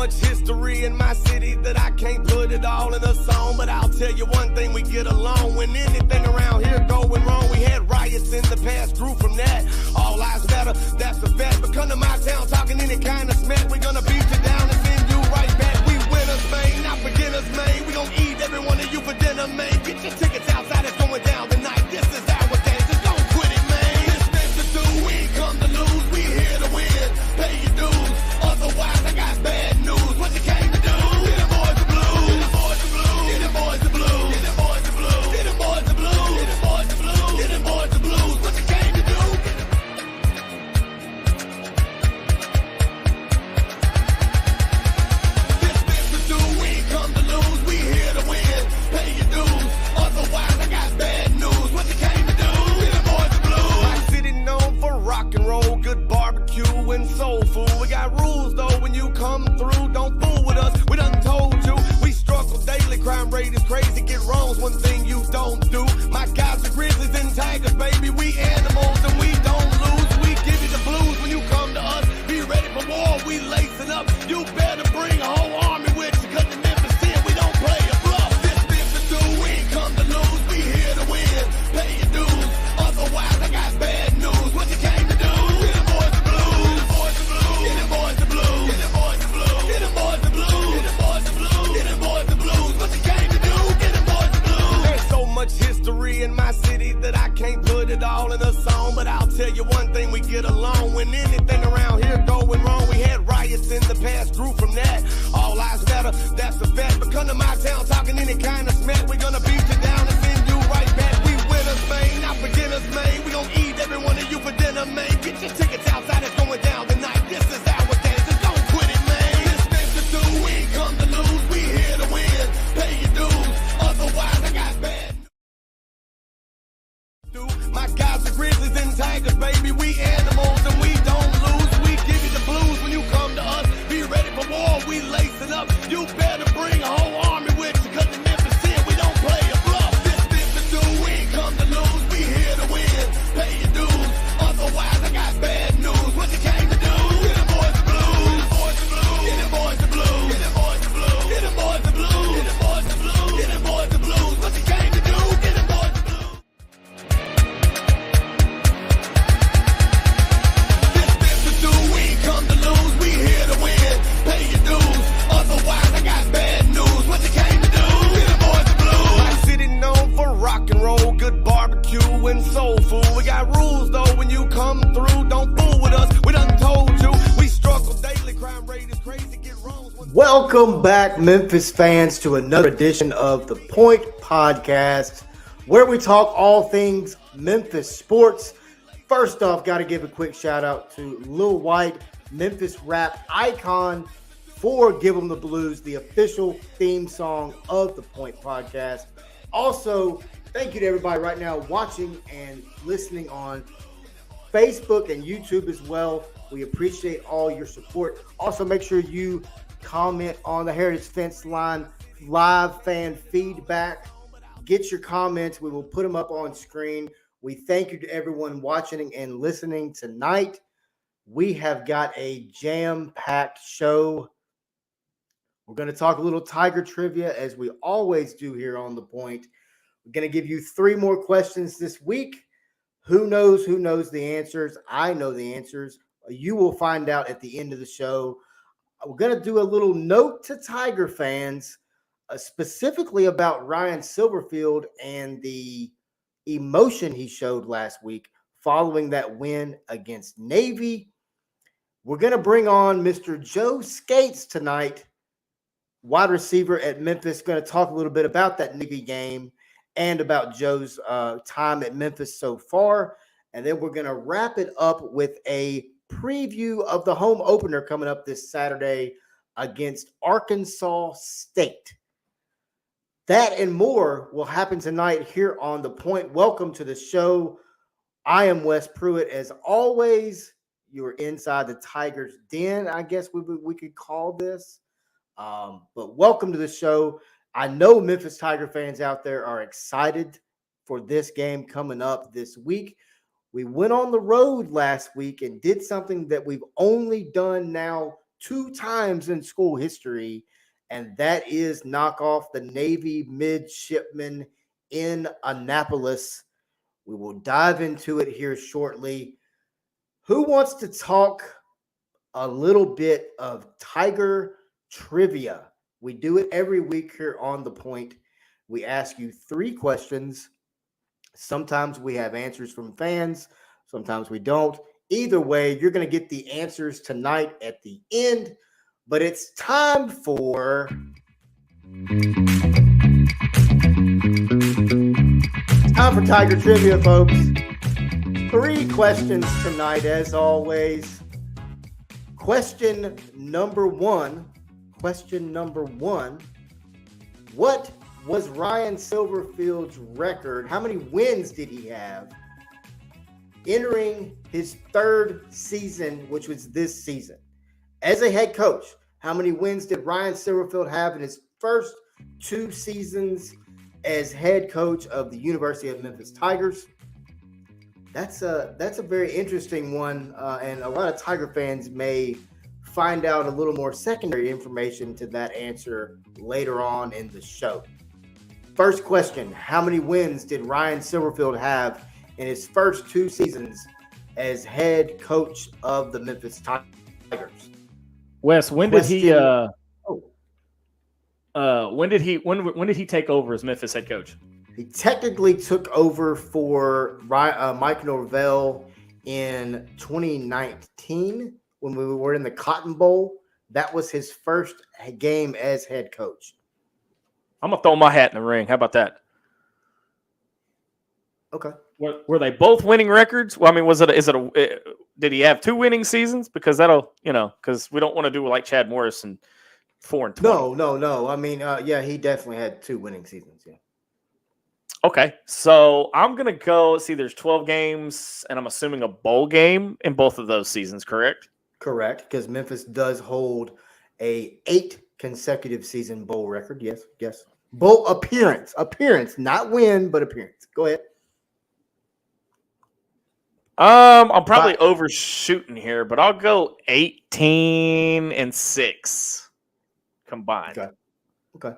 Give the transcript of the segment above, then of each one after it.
much history in my city that I can't put it all in a song. But I'll tell you one thing, we get along. When anything around here going wrong, we had riots in the past, grew from that. All lives matter, that's a fact. But come to my town talking any kind of smack, we're gonna beat you down and send you right back. We winners, man, not beginners, man. We gon' eat every one of you for dinner, man. Get your tickets outside, it's going down tonight. This is our dance, just don't quit it, man. This thing to do, we ain't come to lose, we here to win. Pay your dues, otherwise I got bad news. What you came to do? Get them boys the blues, get them boys the blues, get them boys the blues, get them boys the blues, get them boys the blues, get them boys the blues, get them boys the blues. What you came to do? This thing to do, we ain't come to lose, we here to win. Pay your dues, otherwise I got bad news. What you came to do? Get them boys the blues. My city known for rock and roll, good barbecue and soul food. We got rules though, when you come through, don't fool with us. We done told you, we struggle daily. Crime rate is crazy, get wrong's one thing you don't do. My guys are grizzlies and tigers, baby. We animals and we don't lose. We give you the blues when you come to us. Be ready for war, we lacing up. You better bring a whole army with you, cause in Memphis here we don't play a bluff. This thing to do, we ain't come to lose, we here to win. Pay your dues, otherwise I got bad news. What you came to do? Get them boys the blues, get them boys the blues, get them boys the blues, get them boys the blues, get them boys the blues, get them boys the blues, get them boys the blues. What you came to do? Get them boys the blues. There's so much history in my city that I can't put it all in a song. But I'll tell you one thing, we get along. When anything around here going wrong, we had riots in the past, grew from that. All lives matter, that's a fact. But come to my town talking any kind of smack, we're gonna beat you down and send you right back. We winners, man, not beginners, man. We gon' eat every one of you for dinner, man. Get your tickets outside, it's going down tonight. This is our dance, just don't quit it, man. This thing to do, we ain't come to lose, we here to win. Pay your dues, otherwise I got bad. My guys are grizzlies and tigers, baby. We animals and we don't lose. We give you the blues when you come to us. Be ready for war, we lacing up. You better bring a whole army with you, cause in Memphis here we don't play a bluff. This thing to do, we ain't come to lose, we here to win. Pay your dues, otherwise I got bad news. What you came to do? Get them boys the blues, get them boys the blues, get them boys the blues, get them boys the blues, get them boys the blues, get them boys the blues. What you came to do? Get them boys the blues. This thing to do, we ain't come to lose, we here to win. Pay your dues, otherwise I got bad news. What you came to do? Get them boys the blues. My city known for rock and roll, good barbecue and soul food. We got rules though, when you come through, don't fool with us. We done told you, we struggle daily. Crime rate is crazy, get wrongs. Welcome back, Memphis fans, to another edition of the Point Podcast, where we talk all things Memphis sports. First off, got to give a quick shout out to Lil White, Memphis rap icon, for Give 'em the Blues, the official theme song of the Point Podcast. Also, thank you to everybody right now watching and listening on Facebook and YouTube as well. We appreciate all your support. Also, make sure you comment on the Heritage Fence Line live fan feedback. Get your comments. We will put them up on screen. We thank you to everyone watching and listening tonight. We have got a jam-packed show. We're going to talk a little Tiger trivia, as we always do here on The Point. We're going to give you 3 more questions this week. Who knows the answers? I know the answers. You will find out at the end of the show. We're going to do a little note to Tiger fans, specifically about Ryan Silverfield and the emotion he showed last week following that win against Navy. We're going to bring on Mr. Joe Scates tonight, wide receiver at Memphis. Going to talk a little bit about that Navy game and about Joe's time at Memphis so far. And then we're going to wrap it up with a preview of the home opener coming up this Saturday against Arkansas State. That and more will happen tonight here on The Point. Welcome to the show. I am Wes Pruitt. As always, you are inside the Tigers' den, I guess we could call this. But welcome to the show. I know Memphis Tiger fans out there are excited for this game coming up this week. We went on the road last week and did something that we've only done now 2 times in school history, and that is knock off the Navy midshipman in Annapolis. We will dive into it here shortly. Who wants to talk a little bit of Tiger trivia? We do it every week here on The Point. We ask you 3 questions. Sometimes we have answers from fans, sometimes we don't. Either way, you're going to get the answers tonight at the end. But it's time for Tiger trivia, folks. 3 questions tonight, as always. Question number one. What was Ryan Silverfield's record? How many wins did he have entering his 3rd season, which was this season? As a head coach, how many wins did Ryan Silverfield have in his first 2 seasons as head coach of the University of Memphis Tigers? That's a very interesting one, and a lot of Tiger fans may find out a little more secondary information to that answer later on in the show. First question, how many wins did Ryan Silverfield have in his first 2 seasons as head coach of the Memphis Tigers? Wes, when did he take over as Memphis head coach? He technically took over for Mike Norvell in 2019 when we were in the Cotton Bowl. That was his first game as head coach. I'm gonna throw my hat in the ring. How about that? Okay. Were they both winning records? Well, I mean, did he have 2 winning seasons? Because that'll, because we don't want to do like Chad Morris and 4-20. No. I mean, yeah, he definitely had 2 winning seasons. Yeah. Okay, so I'm gonna go. See, there's 12 games, and I'm assuming a bowl game in both of those seasons. Correct. Correct, because Memphis does hold a 8 consecutive season bowl record. Yes. Bowl appearance, not win, but appearance. Go ahead. I'm probably overshooting here, but I'll go 18-6 combined. Okay.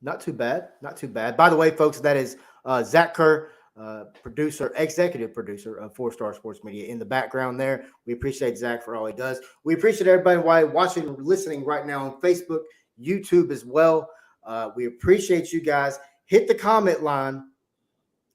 Not too bad. By the way, folks, that is Zach Kerr, executive producer of 4-Star Sports Media in the background there. We appreciate Zach for all he does. We appreciate everybody watching and listening right now on Facebook, YouTube as well. We appreciate you guys. Hit the comment line.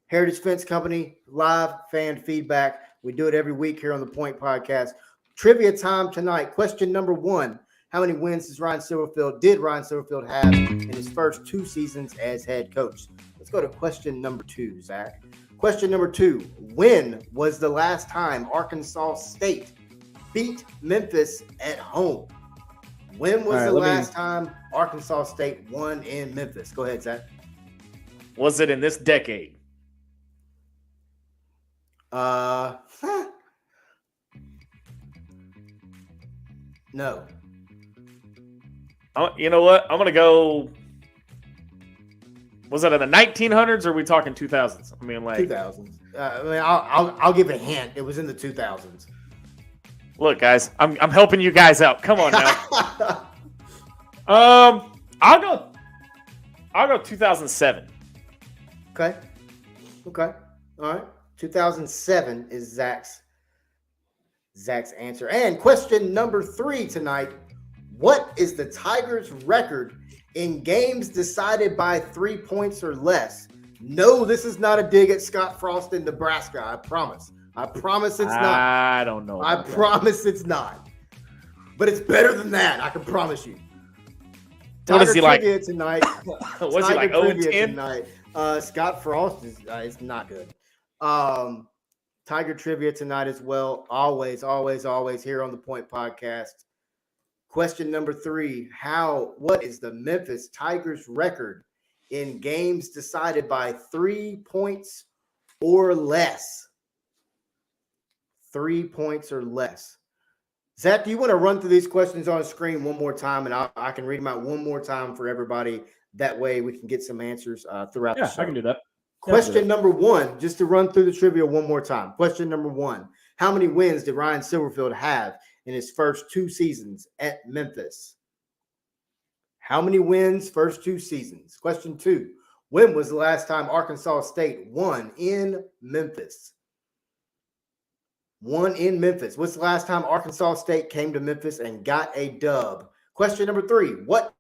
Heritage Fence Company, live fan feedback. We do it every week here on the Point Podcast. Trivia time tonight. Question number 1. How many wins did Ryan Silverfield have in his first 2 seasons as head coach? Let's go to question number 2, Zach. Question number 2. When was the last time Arkansas State beat Memphis at home? When was the last time Arkansas State won in Memphis? Go ahead, Zach. Was it in this decade? No. You know what? I'm going to go. Was it in the 1900s or are we talking 2000s? I mean, like 2000s. I'll give a hint. It was in the 2000s. Look, guys, I'm helping you guys out. Come on now. I'll go 2007. Okay. All right. 2007 is Zach's answer. And question number 3 tonight. What is the Tigers' record in games decided by 3 points or less? No, this is not a dig at Scott Frost in Nebraska. I promise it's not. I don't know. I promise it's not. But it's better than that. I can promise you. What is he like tonight? What's he like? 0-10 tonight. Scott Frost is not good. Tiger trivia tonight as well. Always here on the Point Podcast. Question number 3. What is the Memphis Tigers record in games decided by 3 points or less? 3 points or less. Zach, do you want to run through these questions on the screen one more time, and I can read them out one more time for everybody? That way we can get some answers throughout the show. I can do that. Question number 1, just to run through the trivia one more time. Question number 1, how many wins did Ryan Silverfield have in his first 2 seasons at Memphis? How many wins first 2 seasons? Question 2. When was the last time Arkansas State won in Memphis? Won in Memphis. What's the last time Arkansas State came to Memphis and got a dub? Question number 3. What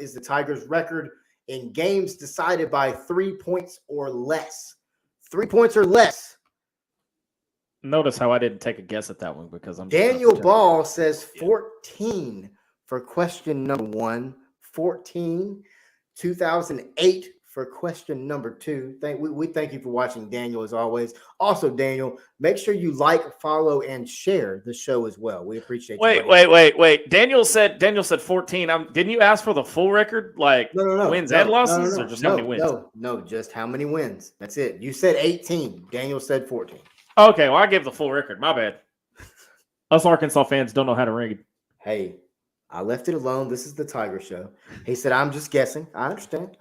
is the Tigers' record in games decided by 3 points or less? 3 points or less. Notice how I didn't take a guess at that one because I'm Daniel Ball says 14 for question number 1. 14. 2008 for question number 2. We thank you for watching, Daniel, as always. Also, Daniel, make sure you like, follow, and share the show as well. We appreciate you. Wait. Daniel said 14. Didn't you ask for the full record? Like wins and losses, or just how many wins? No, just how many wins. That's it. You said 18. Daniel said 14. Okay, well, I gave the full record. My bad. Us Arkansas fans don't know how to read. Hey, I left it alone. This is the Tiger Show. He said, I'm just guessing. I understand.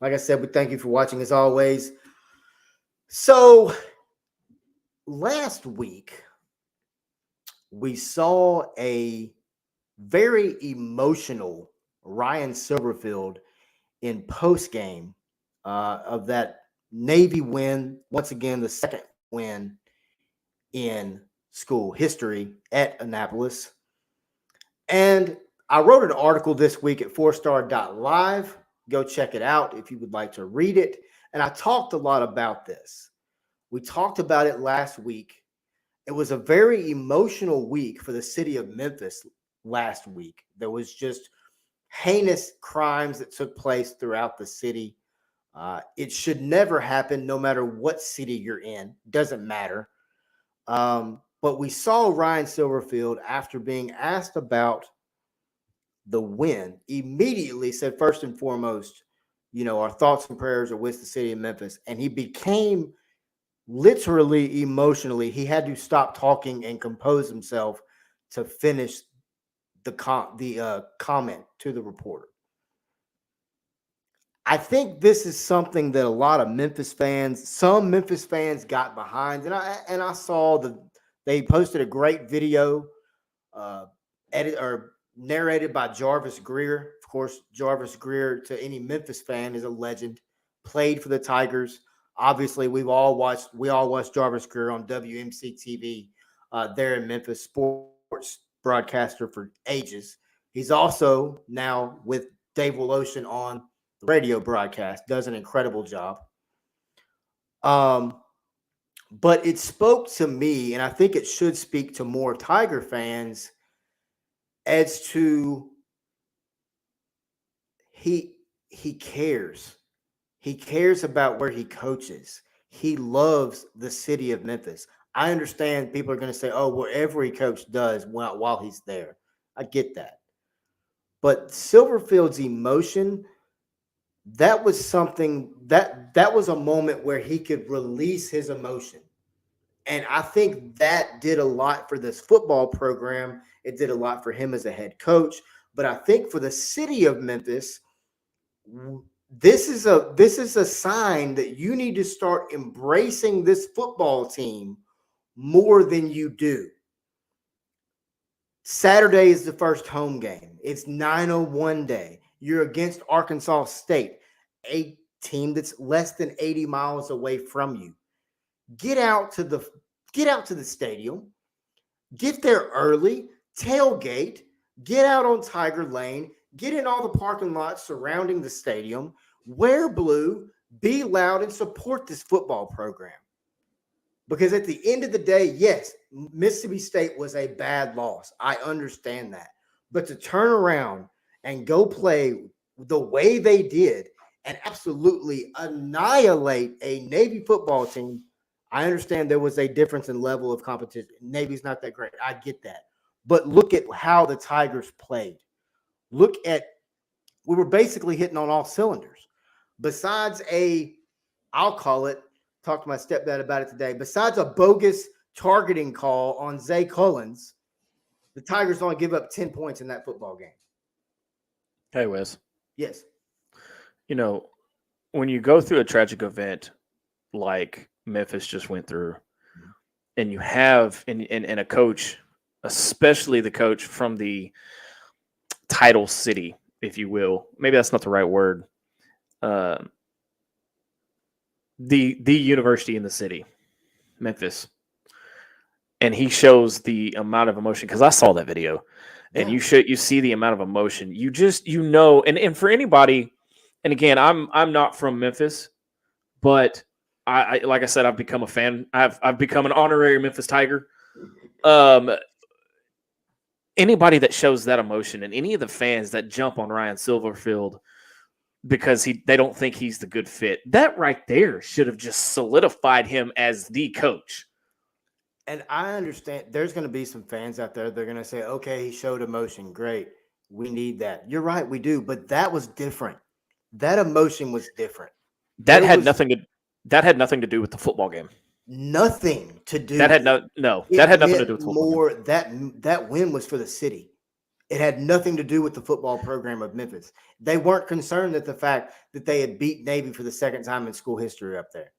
Like I said, we thank you for watching as always. So last week, we saw a very emotional Ryan Silverfield in postgame of that Navy win. Once again, the second win in school history at Annapolis. And I wrote an article this week at 4star.live. Go check it out if you would like to read it. And I talked a lot about this. We talked about it last week. It was a very emotional week for the city of Memphis last week. There was just heinous crimes that took place throughout the city. It should never happen, no matter what city you're in. Doesn't matter. But we saw Ryan Silverfield, after being asked about the win, immediately said, first and foremost, our thoughts and prayers are with the city of Memphis. And he became literally emotionally. He had to stop talking and compose himself to finish the comment to the reporter. I think this is something that a lot of some Memphis fans got behind. And I saw they posted a great video narrated by Jarvis Greer. Of course, Jarvis Greer, to any Memphis fan, is a legend. Played for the Tigers. Obviously, we all watched Jarvis Greer on WMC TV there in Memphis, sports broadcaster for ages. He's also now with Dave Woloshin on the radio broadcast, does an incredible job. But it spoke to me, and I think it should speak to more Tiger fans, as to he cares. He cares about where he coaches. He loves the city of Memphis. I understand people are going to say, oh, well, every coach does while he's there. I get that. But Silverfield's emotion, that was something that was a moment where he could release his emotion. And I think that did a lot for this football program. It did a lot for him as a head coach. But I think for the city of Memphis, this is a sign that you need to start embracing this football team more than you do. Saturday is the first home game. It's 9:01 day. You're against Arkansas State, a team that's less than 80 miles away from you. Get out to the stadium. Get there early. Tailgate. Get out on Tiger Lane. Get in all the parking lots surrounding the stadium. Wear blue. Be loud and support this football program. Because at the end of the day, yes, Mississippi State was a bad loss. I understand that. But to turn around and go play the way they did and absolutely annihilate a Navy football team, I understand there was a difference in level of competition. Navy's not that great. I get that. But look at how the Tigers played. We were basically hitting on all cylinders. Besides I'll call it, talked to my stepdad about it today, besides a bogus targeting call on Zay Collins, the Tigers only give up 10 points in that football game. Hey, Wes. Yes. When you go through a tragic event like Memphis just went through, and you have and a coach especially the coach from the title city, if you will. Maybe that's not the right word. The university in the city, Memphis, and he shows the amount of emotion, because I saw that video, and you see the amount of emotion. You know, and for anybody, and again, I'm not from Memphis, but I like I said, I've become a fan. I've become an honorary Memphis Tiger. Anybody that shows that emotion, and any of the fans that jump on Ryan Silverfield because they don't think he's the good fit, that right there should have just solidified him as the coach. And I understand there's going to be some fans out there. They're going to say, okay, he showed emotion. Great. We need that. You're right. We do. But that was different. That emotion was different. That had nothing to do with the football game. Nothing to do. That had nothing to do with football. That win was for the city. It had nothing to do with the football program of Memphis. They weren't concerned at the fact that they had beat Navy for the second time in school history up there.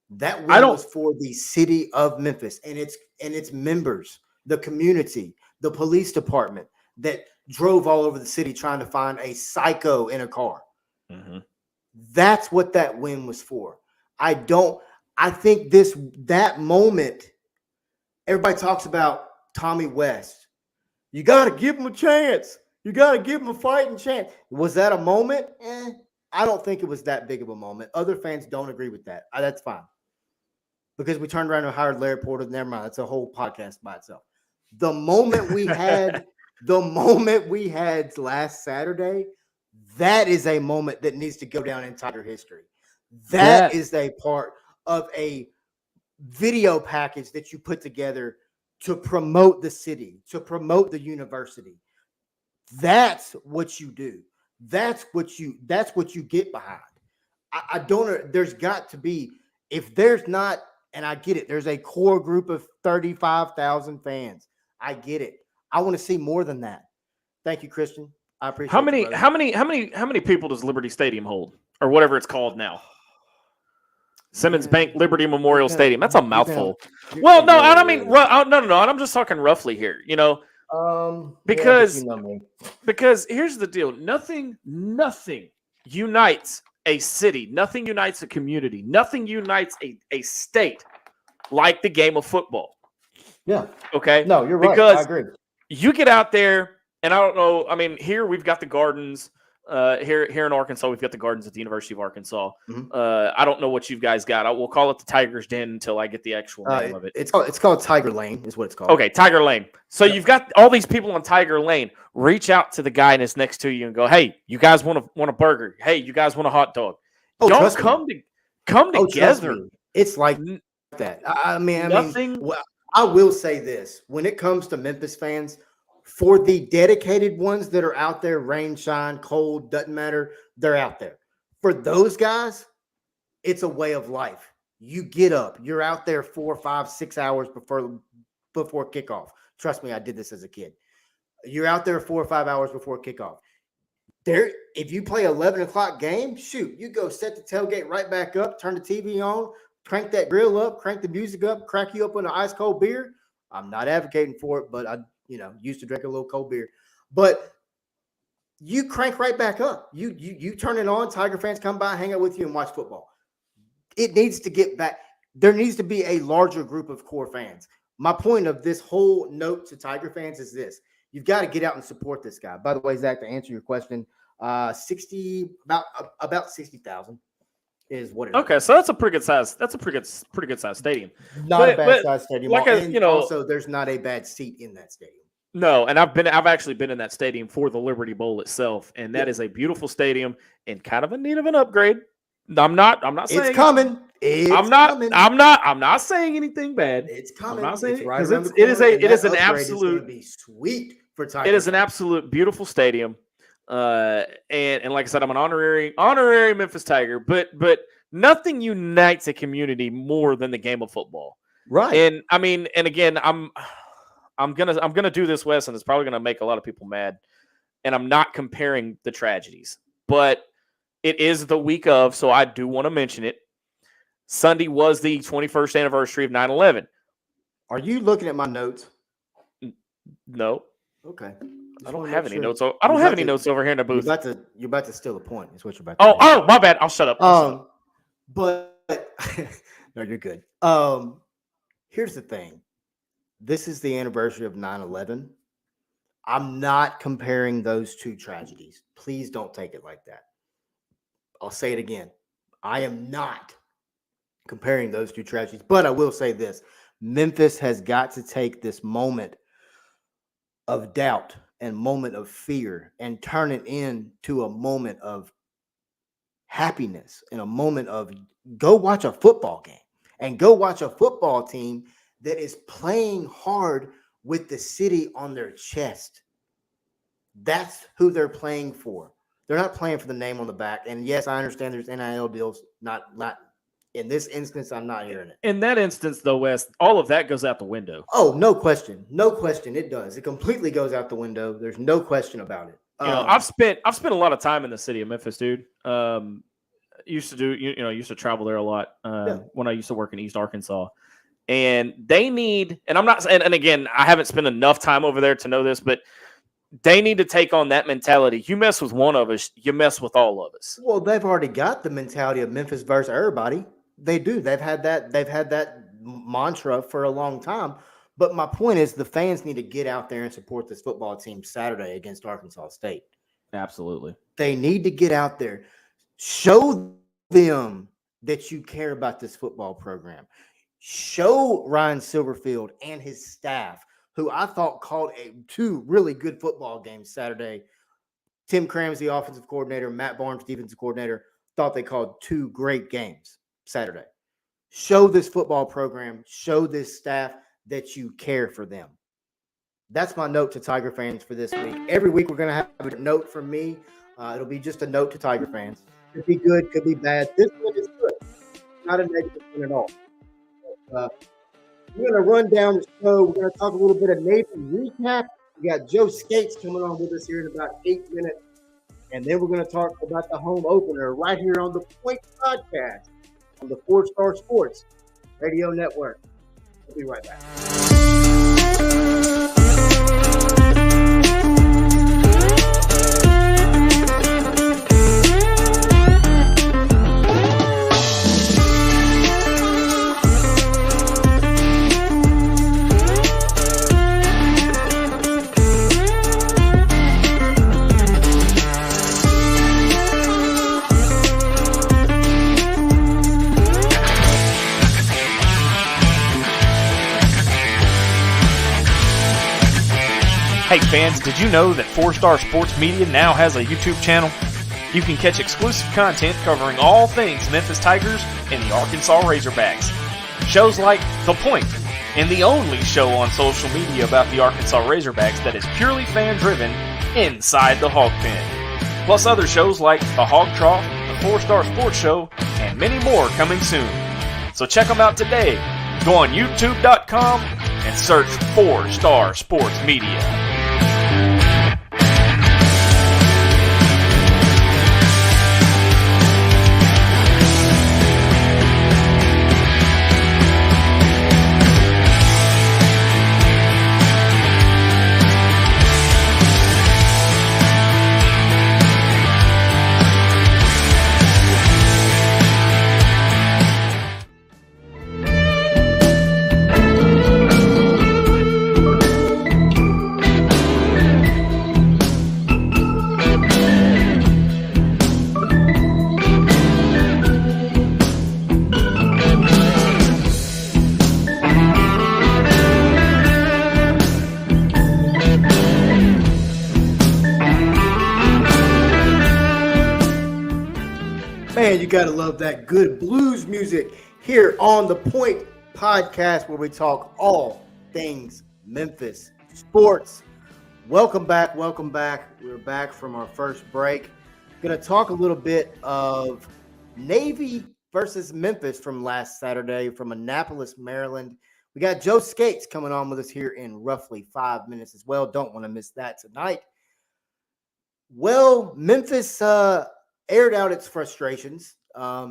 That win was for the city of Memphis and its members, the community, the police department that drove all over the city trying to find a psycho in a car. Mm-hmm. That's what that win was for. I think that moment, everybody talks about Tommy West. You got to give him a chance. You got to give him a fighting chance. Was that a moment? I don't think it was that big of a moment. Other fans don't agree with that. That's fine. Because we turned around and hired Larry Porter. Never mind. That's a whole podcast by itself. The moment we had last Saturday, that is a moment that needs to go down in Tiger history. That is a part of a video package that you put together to promote the city, to promote the university. That's what you do. That's what you get behind. I don't know. There's got to be, if there's not, and I get it, there's a core group of 35,000 fans. I get it. I want to see more than that. Thank you, Christian. I appreciate it. How many people does Liberty Stadium hold, or whatever it's called now? Simmons Bank Liberty Memorial Stadium. That's a mouthful. Well, no, I don't mean no. I'm just talking roughly here. You know, because here's the deal. Nothing unites a city. Nothing unites a community. Nothing unites a state like the game of football. Yeah. Okay. No, you're right. Because I agree. You get out there, and I don't know. I mean, here we've got the Gardens. Here in Arkansas, we've got the Gardens at the University of Arkansas. Mm-hmm. I don't know what you guys got. We'll call it the Tiger's Den until I get the actual name of it. It's called Tiger Lane, is what it's called. Okay, Tiger Lane. So you've got all these people on Tiger Lane. Reach out to the guy that's next to you and go, "Hey, you guys want a burger? Hey, you guys want a hot dog?" Don't come together. It's like that. I will say this: when it comes to Memphis fans, for the dedicated ones that are out there, rain, shine, cold, doesn't matter, they're out there. For those guys, it's a way of life. You get up, you're out there 4, 5, 6 hours before kickoff. Trust me, I did this as a kid. You're out there 4 or 5 hours before kickoff. If you play 11 o'clock game, shoot, you go set the tailgate right back up, turn the TV on, crank that grill up, crank the music up, crack you up on an ice cold beer. I'm not advocating for it, but I used to drink a little cold beer, but you crank right back up. You turn it on. Tiger fans come by, hang out with you, and watch football. It needs to get back. There needs to be a larger group of core fans. My point of this whole note to Tiger fans is this: you've got to get out and support this guy. By the way, Zach, to answer your question, about 60,000 is what it is. Okay, so that's a pretty good size. That's a pretty good size stadium. Not a bad size stadium. Also, there's not a bad seat in that stadium. No, and I've actually been in that stadium for the Liberty Bowl itself, and that is a beautiful stadium and kind of in need of an upgrade. I'm not saying it's coming. I'm not saying anything bad. It's coming. I'm not saying right it is an absolute be sweet for Tiger. It is an absolute beautiful stadium. And like I said, I'm an honorary Memphis Tiger, but nothing unites a community more than the game of football. Right. And I mean, and again, I'm gonna do this, Wes, and it's probably gonna make a lot of people mad. And I'm not comparing the tragedies, but it is the week of, so I do want to mention it. Sunday was the 21st anniversary of 9/11. Are you looking at my notes? No, Okay. I don't have any notes. I don't have any notes over here in the booth. You're about to steal a point. Is what you're about to do. Oh, my bad. I'll shut up. But no, you're good. Here's the thing. This is the anniversary of 9/11. I'm not comparing those two tragedies. Please don't take it like that. I'll say it again. I am not comparing those two tragedies, but I will say this. Memphis has got to take this moment of doubt and moment of fear and turn it into a moment of happiness and a moment of go watch a football game and go watch a football team that is playing hard with the city on their chest. That's who they're playing for. They're not playing for the name on the back. And yes, I understand there's NIL deals. Not in this instance, I'm not hearing it. In that instance, though, Wes, all of that goes out the window. Oh, no question. No question. It does. It completely goes out the window. There's no question about it. I've spent a lot of time in the city of Memphis, dude. Used to travel there a lot when I used to work in East Arkansas. And they need, and I'm not, and again, I haven't spent enough time over there to know this, but they need to take on that mentality. You mess with one of us, you mess with all of us. Well, they've already got the mentality of Memphis versus everybody. They do. They've had that mantra for a long time. But my point is the fans need to get out there and support this football team Saturday against Arkansas State. Absolutely. They need to get out there. Show them that you care about this football program. Show Ryan Silverfield and his staff, who I thought called two really good football games Saturday. Tim Cram's the offensive coordinator, Matt Barnes, defensive coordinator, thought they called two great games Saturday. Show this football program, show this staff that you care for them. That's my note to Tiger fans for this week. Every week we're going to have a note from me. It'll be just a note to Tiger fans. Could be good, could be bad. This one is good. Not a negative one at all. We're going to run down the show. We're going to talk a little bit of Navy recap. We got Joe Scates coming on with us here in about 8 minutes. And then we're going to talk about the home opener right here on the Point Podcast on the 4-Star Sports Radio Network. We'll be right back. Hey fans, did you know that 4-Star Sports Media now has a YouTube channel? You can catch exclusive content covering all things Memphis Tigers and the Arkansas Razorbacks. Shows like The Point, and the only show on social media about the Arkansas Razorbacks that is purely fan-driven, Inside the Hog Pen. Plus other shows like The Hog Trough, The 4-Star Sports Show, and many more coming soon. So check them out today. Go on YouTube.com and search 4-Star Sports Media. Man, you got to love that good blues music here on the Point Podcast, where we talk all things Memphis sports. Welcome back. Welcome back. We're back from our first break. Going to talk a little bit of Navy versus Memphis from last Saturday from Annapolis, Maryland. We got Joe Scates coming on with us here in roughly 5 minutes as well. Don't want to miss that tonight. Well, Memphis aired out its frustrations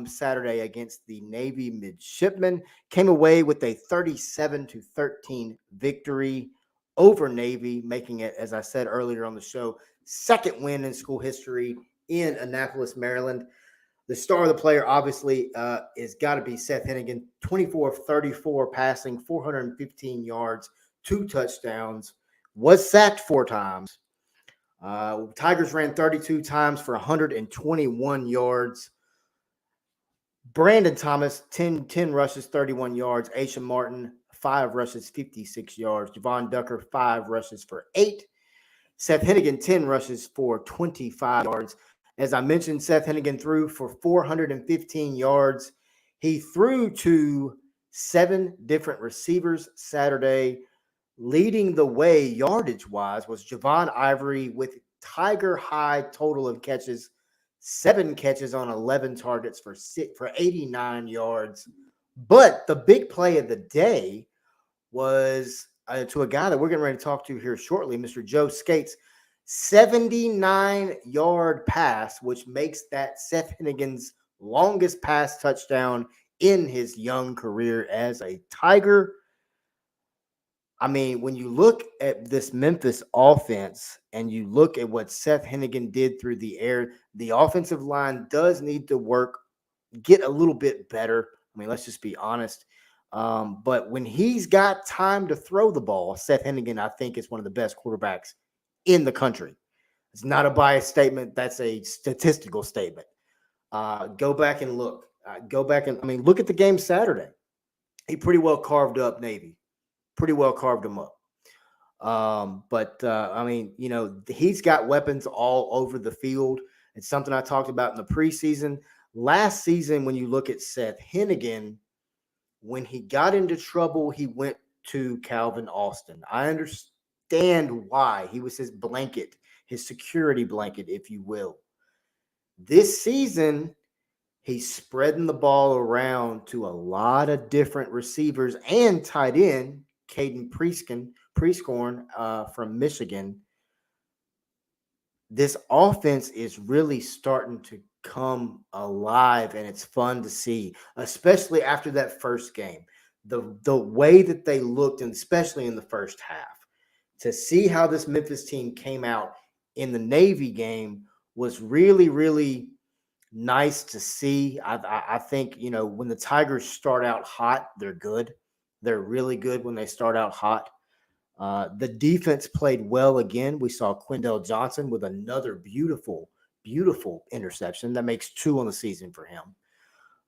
Saturday against the Navy midshipmen. Came away with a 37-13 victory over Navy, making it, as I said earlier on the show, second win in school history in Annapolis, Maryland. The star of the player, obviously, is got to be Seth Hennigan. 24 of 34 passing, 415 yards, 2 touchdowns, was sacked 4 times. Tigers ran 32 times for 121 yards. Brandon Thomas, 10 rushes, 31 yards. Aisha Martin, 5 rushes, 56 yards. Javon Ducker, 5 rushes for 8. Seth Hennigan, 10 rushes for 25 yards. As I mentioned, Seth Hennigan threw for 415 yards. He threw to 7 different receivers Saturday. Leading the way yardage-wise was Javon Ivory with Tiger high total of catches, 7 catches on 11 targets for 89 yards. But the big play of the day was to a guy that we're getting ready to talk to here shortly, Mr. Joe Scates. 79-yard pass, which makes that Seth Hennigan's longest pass touchdown in his young career as a Tiger. I mean, when you look at this Memphis offense and you look at what Seth Hennigan did through the air, the offensive line does need to get a little bit better. I mean, let's just be honest. But when he's got time to throw the ball, Seth Hennigan, I think, is one of the best quarterbacks in the country. It's not a biased statement. That's a statistical statement. Go back and look. Look at the game Saturday. He pretty well carved up Navy. Pretty well carved him up. He's got weapons all over the field. It's something I talked about in the preseason. Last season, when you look at Seth Hennigan, when he got into trouble, he went to Calvin Austin. I understand why. He was his blanket, his security blanket, if you will. This season, he's spreading the ball around to a lot of different receivers and tight end, Caden Prescorn from Michigan. This offense is really starting to come alive, and it's fun to see, especially after that first game. The way that they looked, and especially in the first half, to see how this Memphis team came out in the Navy game was really, really nice to see. I think, when the Tigers start out hot, they're good. They're really good when they start out hot. The defense played well again. We saw Quindell Johnson with another beautiful, beautiful interception that makes 2 on the season for him.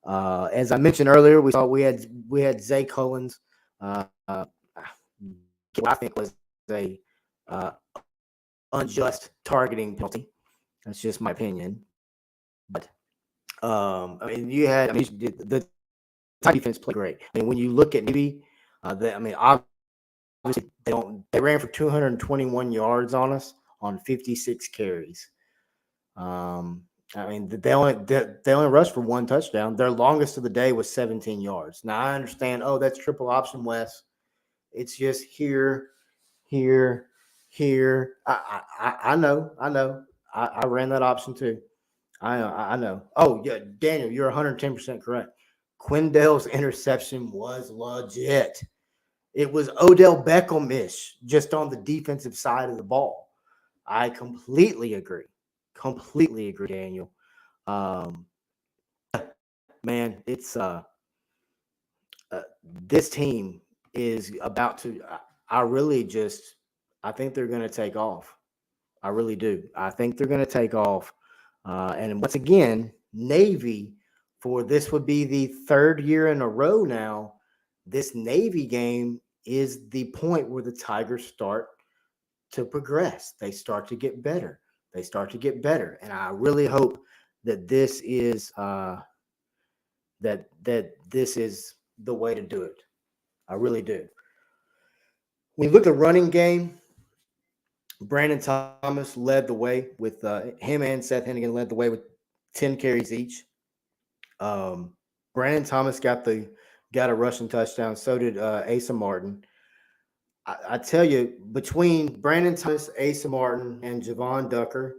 As I mentioned earlier, we had Zay Collins, what I think was a unjust targeting penalty. That's just my opinion. But the Tiger defense played great. I mean, when you look at Navy, obviously they ran for 221 yards on us on 56 carries. They only rushed for 1 touchdown. Their longest of the day was 17 yards. Now I understand. Oh, that's triple option, Wes. It's just here. I know. I ran that option too. I know. Oh yeah, Daniel, you're 110% correct. Quindell's interception was legit. It was Odell Beckham-ish, just on the defensive side of the ball. I completely agree. Daniel. Man, it's this team is about to. I think they're going to take off. I really do. I think they're going to take off. And once again, Navy, for this would be the 3rd year in a row now. This Navy game is the point where the Tigers start to progress. They start to get better. And I really hope that this is that this is the way to do it. I really do. When you look at the running game, Brandon Thomas led the way with him, and Seth Hennigan led the way with 10 carries each. Brandon Thomas got a rushing touchdown. So did Asa Martin. I tell you, between Brandon Thomas, Asa Martin, and Javon Ducker,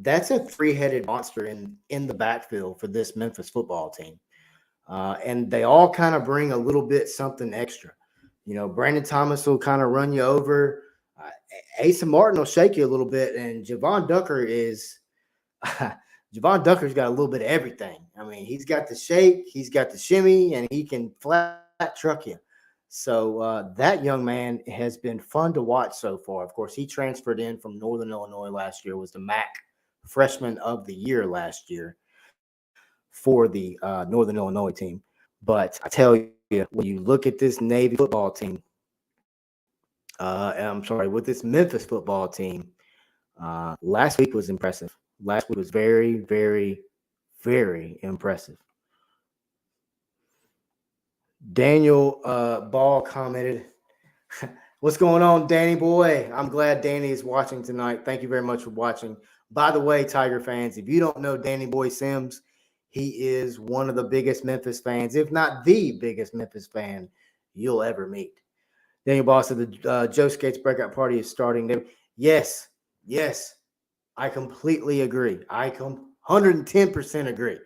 that's a 3-headed monster in the backfield for this Memphis football team. And they all kind of bring a little bit something extra. Brandon Thomas will kind of run you over. Asa Martin will shake you a little bit, and Javon Ducker is Javon Ducker's got a little bit of everything. I mean, he's got the shake, he's got the shimmy, and he can flat truck you. So that young man has been fun to watch so far. Of course, he transferred in from Northern Illinois last year, was the MAC Freshman of the Year last year for the Northern Illinois team. But I tell you, when you look at this Navy football team, with this Memphis football team, last week was impressive. Last week was very, very, very impressive. Daniel Ball commented, "What's going on, Danny boy? I'm glad Danny is watching tonight. Thank you very much for watching. By the way, Tiger fans, if you don't know Danny Boy Sims, he is one of the biggest Memphis fans, if not the biggest Memphis fan you'll ever meet." Daniel Ball said the Joe Scates breakout party is starting. Yes, I completely agree. 110% agree.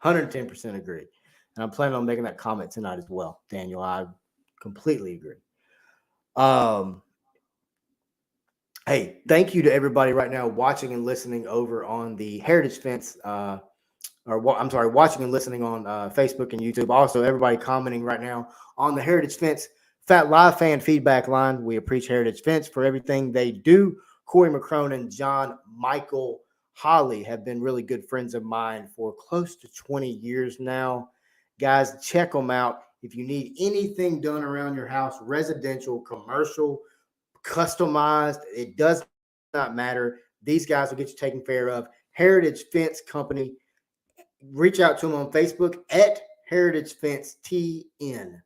110% agree. And I'm planning on making that comment tonight as well, Daniel. I completely agree. Hey, thank you to everybody right now watching and listening over on the Heritage Fence, watching and listening on Facebook and YouTube. Also, everybody commenting right now on the Heritage Fence Fat Live fan feedback line. We appreciate Heritage Fence for everything they do. Corey McCrone and John Michael Holly have been really good friends of mine for close to 20 years now. Guys, check them out. If you need anything done around your house, residential, commercial, customized, it does not matter. These guys will get you taken care of. Heritage Fence Company. Reach out to them on Facebook at Heritage Fence TN.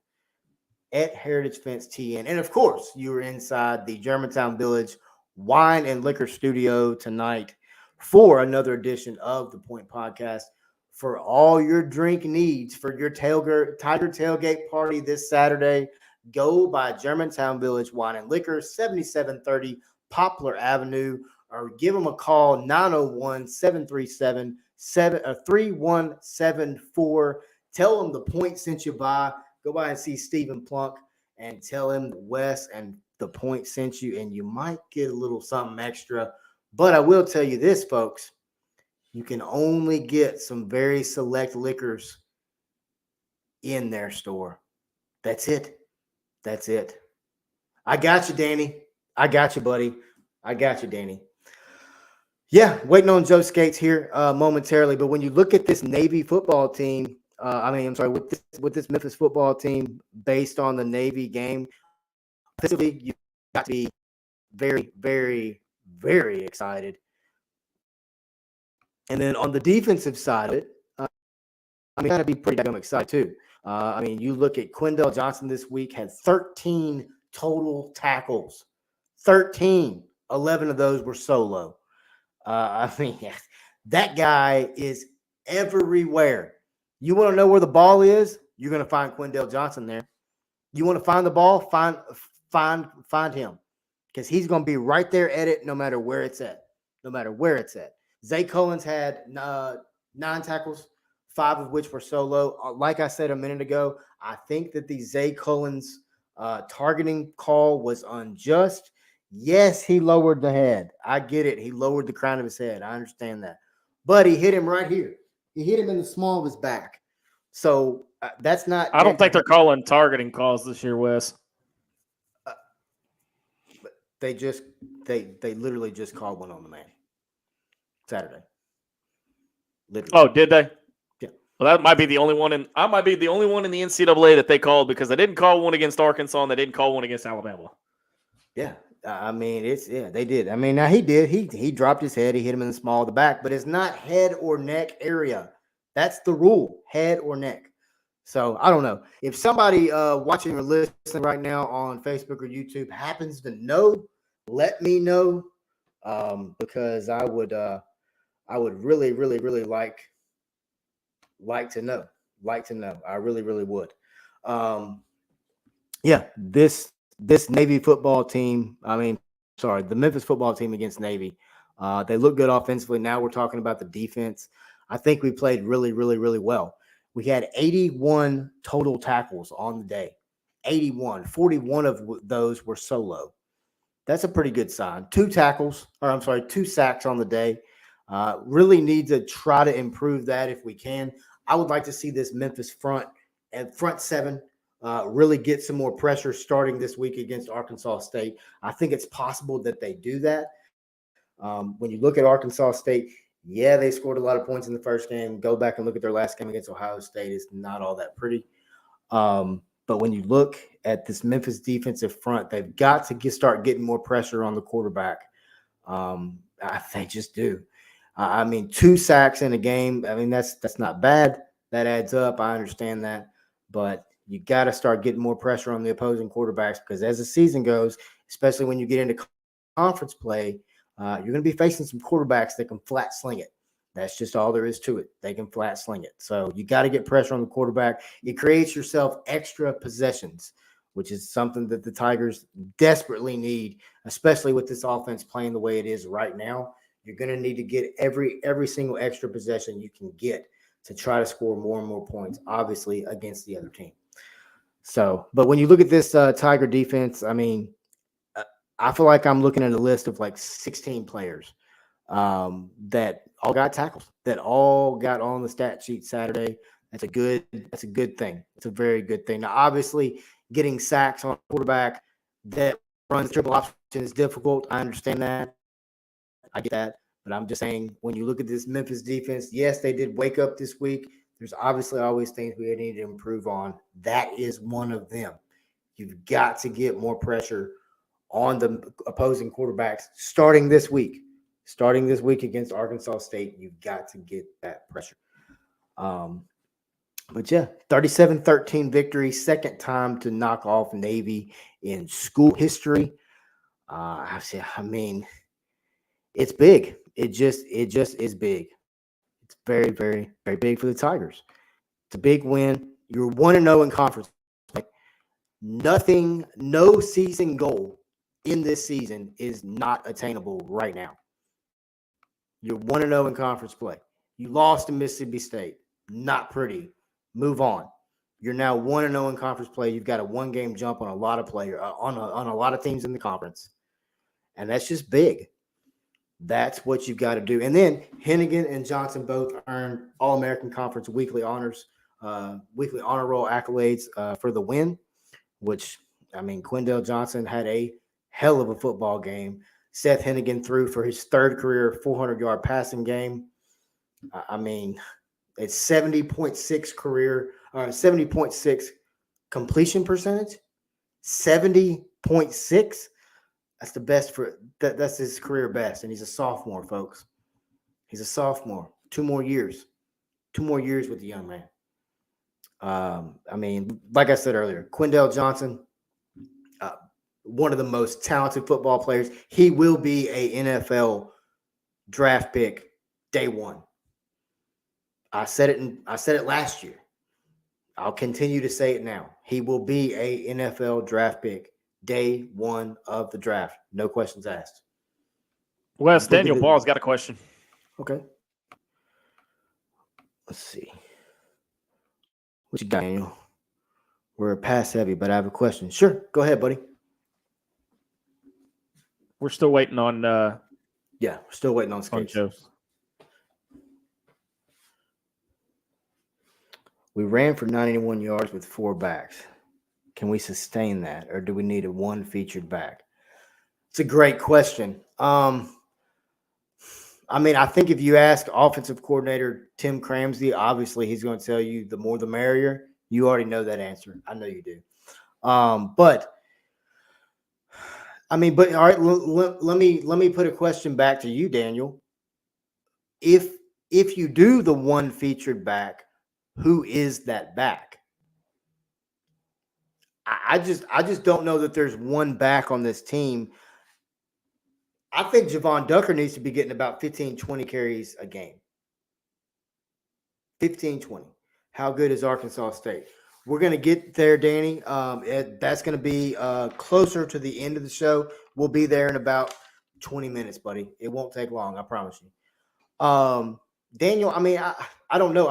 At Heritage Fence TN. And of course, you are inside the Germantown Village Wine and Liquor Studio tonight for another edition of the Point Podcast. For all your drink needs for your Tiger tailgate party this Saturday, go by Germantown Village Wine and Liquor, 7730 Poplar Avenue, or give them a call, 901-737-3174. Tell them the Point sent you by. Go by and see Stephen Plunk and tell him Wes and the Point sent you, and you might get a little something extra. But I will tell you this, folks. You can only get some very select liquors in their store. That's it. I got you, Danny. I got you, buddy. I got you, Danny. Yeah, waiting on Joe Scates here momentarily. But when you look at this Navy football team, with this Memphis football team, based on the Navy game, physically, you got to be very, very, very excited. And then on the defensive side of it, got to be pretty damn excited too. You look at Quindell Johnson this week, had 13 total tackles. 13. 11 of those were solo. That guy is everywhere. You want to know where the ball is? You're going to find Quindell Johnson there. You want to find the ball? Find him, because he's going to be right there at it no matter where it's at. Zay Collins had 9 tackles, 5 of which were solo. Like I said a minute ago, I think that the Zay Collins targeting call was unjust. Yes, he lowered the head. I get it. He lowered the crown of his head. I understand that. But he hit him right here. He hit him in the small of his back. So that's not. I don't think they're calling targeting calls this year, Wes. They literally just called one on the man Saturday. Literally. Oh, did they? Yeah. Well, that might be the only one I might be the only one in the NCAA that they called, because they didn't call one against Arkansas and they didn't call one against Alabama. Yeah. They did. Now he did. He dropped his head. He hit him in the small of the back, but it's not head or neck area. That's the rule, head or neck. So I don't know. If somebody watching or listening right now on Facebook or YouTube happens to know, let me know, because I would really, really, really like to know. I really, really would. This Navy football team, the Memphis football team against Navy, they look good offensively. Now we're talking about the defense. I think we played really, really, really well. We had 81 total tackles on the day. 81. 41 of those were solo. That's a pretty good sign. 2 sacks on the day. Really need to try to improve that if we can. I would like to see this Memphis front seven really get some more pressure starting this week against Arkansas State. I think it's possible that they do that. When you look at Arkansas State, yeah, they scored a lot of points in the first game. Go back and look at their last game against Ohio State. It's not all that pretty. But when you look at this Memphis defensive front, they've got to start getting more pressure on the quarterback. They just do. 2 sacks in a game. That's not bad. That adds up. I understand that. But you got to start getting more pressure on the opposing quarterbacks because as the season goes, especially when you get into conference play, you're going to be facing some quarterbacks that can flat sling it. That's just all there is to it. They can flat sling it. So you got to get pressure on the quarterback. It creates yourself extra possessions, which is something that the Tigers desperately need, especially with this offense playing the way it is right now. You're going to need to get every single extra possession you can get to try to score more and more points, obviously, against the other team. So, but when you look at this Tiger defense, I feel like I'm looking at a list of like 16 players that all got tackles, that all got on the stat sheet Saturday. That's a good thing. It's a very good thing. Now, obviously, getting sacks on a quarterback that runs triple option is difficult. I understand that. I get that. But I'm just saying, when you look at this Memphis defense, yes, they did wake up this week. There's obviously always things we need to improve on. That is one of them. You've got to get more pressure on the opposing quarterbacks starting this week. Starting this week against Arkansas State, you've got to get that pressure. But yeah, 37-13 victory, second time to knock off Navy in school history. It's big. It just is big. It's very, very, very big for the Tigers. It's a big win. You're 1-0 in conference. No season goal in this season is not attainable right now. You're 1-0 in conference play. You lost to Mississippi State. Not pretty. Move on. You're now 1-0 in conference play. You've got a 1-game jump on a lot of players, on a lot of teams in the conference. And that's just big. That's what you've got to do. And then Hennigan and Johnson both earned All-American Conference weekly honors, weekly honor roll accolades for the win, which, Quindell Johnson had a hell of a football game. Seth Hennigan threw for his third career 400-yard passing game. It's 70.6 completion percentage. 70.6. That's the best that's his career best. And he's a sophomore, folks. He's a sophomore. 2 more years. 2 more years with the young man. Like I said earlier, Quindell Johnson, one of the most talented football players. He will be a NFL draft pick day one. I said it last year. I'll continue to say it now. He will be a NFL draft pick day one of the draft. No questions asked. Wes, Daniel Ball's got a question. Okay. Let's see. What you got, Daniel? We're pass heavy, but I have a question. Sure. Go ahead, buddy. We're still waiting on we're still waiting on Scates. We ran for 91 yards with 4 backs. Can we sustain that, or do we need a 1 featured back? It's a great question. I think if you ask offensive coordinator Tim Cramsey, obviously he's going to tell you the more the merrier. You already know that answer. I know you do. But all right. Let me put a question back to you, Daniel. If you do the 1 featured back, who is that back? I just don't know that there's 1 back on this team. I think Javon Ducker needs to be getting about 15, 20 carries a game. 15, 20. How good is Arkansas State? We're going to get there, Danny. That's going to be closer to the end of the show. We'll be there in about 20 minutes, buddy. It won't take long, I promise you. Daniel, I don't know.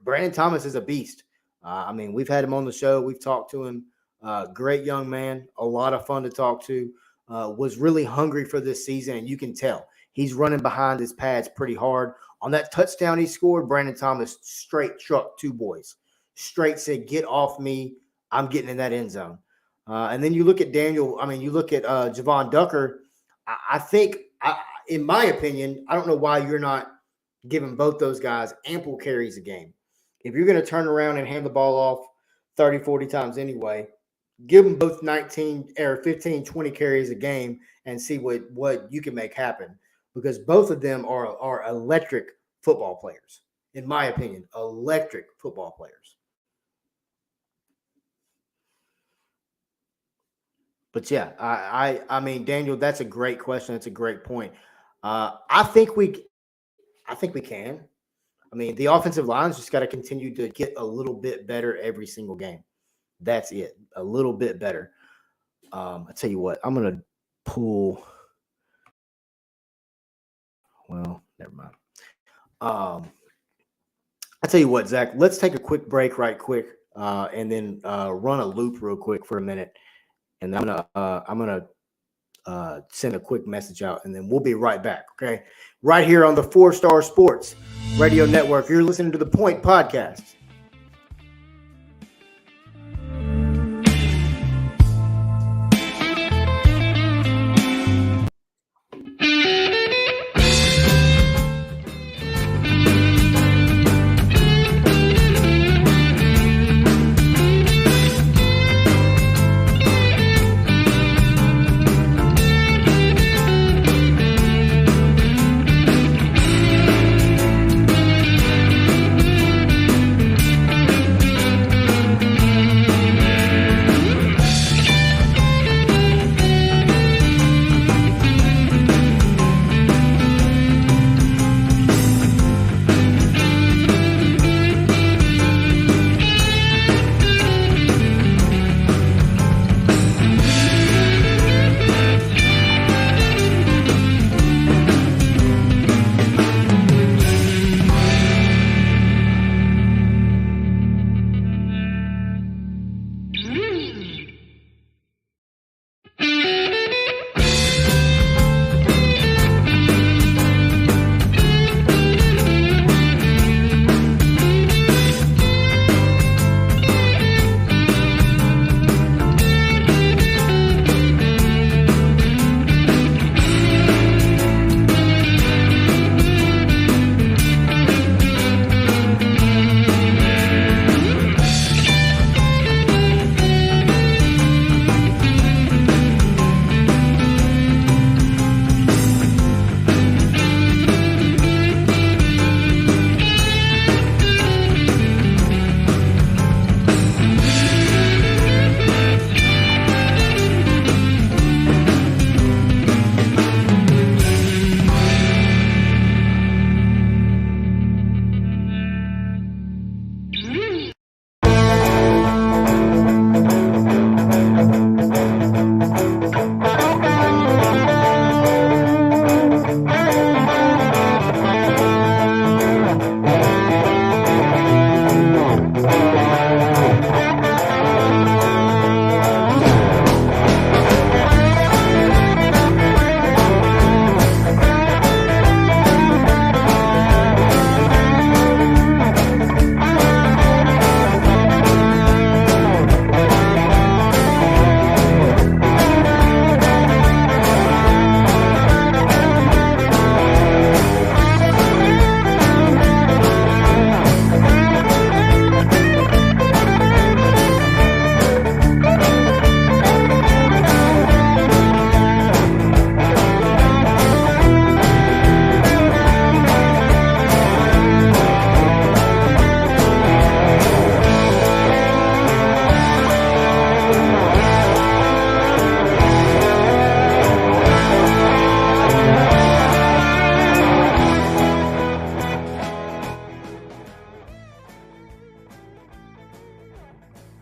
Brandon Thomas is a beast. We've had him on the show. We've talked to him. Great young man, a lot of fun to talk to. Was really hungry for this season, and you can tell he's running behind his pads pretty hard. On that touchdown he scored, Brandon Thomas straight trucked two boys. Straight said, "Get off me. I'm getting in that end zone." And then you look at you look at Javon Ducker. I think, in my opinion, I don't know why you're not giving both those guys ample carries a game. If you're going to turn around and hand the ball off 30, 40 times anyway, give them both 19 or 15, 20 carries a game and see what you can make happen, because both of them are electric football players, in my opinion, electric football players. But yeah, I mean, Daniel, that's a great question. That's a great point. I think we can. I mean, the offensive line's just got to continue to get a little bit better every single game. That's it. A little bit better. I tell you what, I'm gonna pull. Well, never mind. I tell you what, Zach. Let's take a quick break, right quick, and then run a loop real quick for a minute, and I'm gonna send a quick message out, and then we'll be right back. Okay, right here on the 4-Star Sports Radio Network. You're listening to the Point Podcast.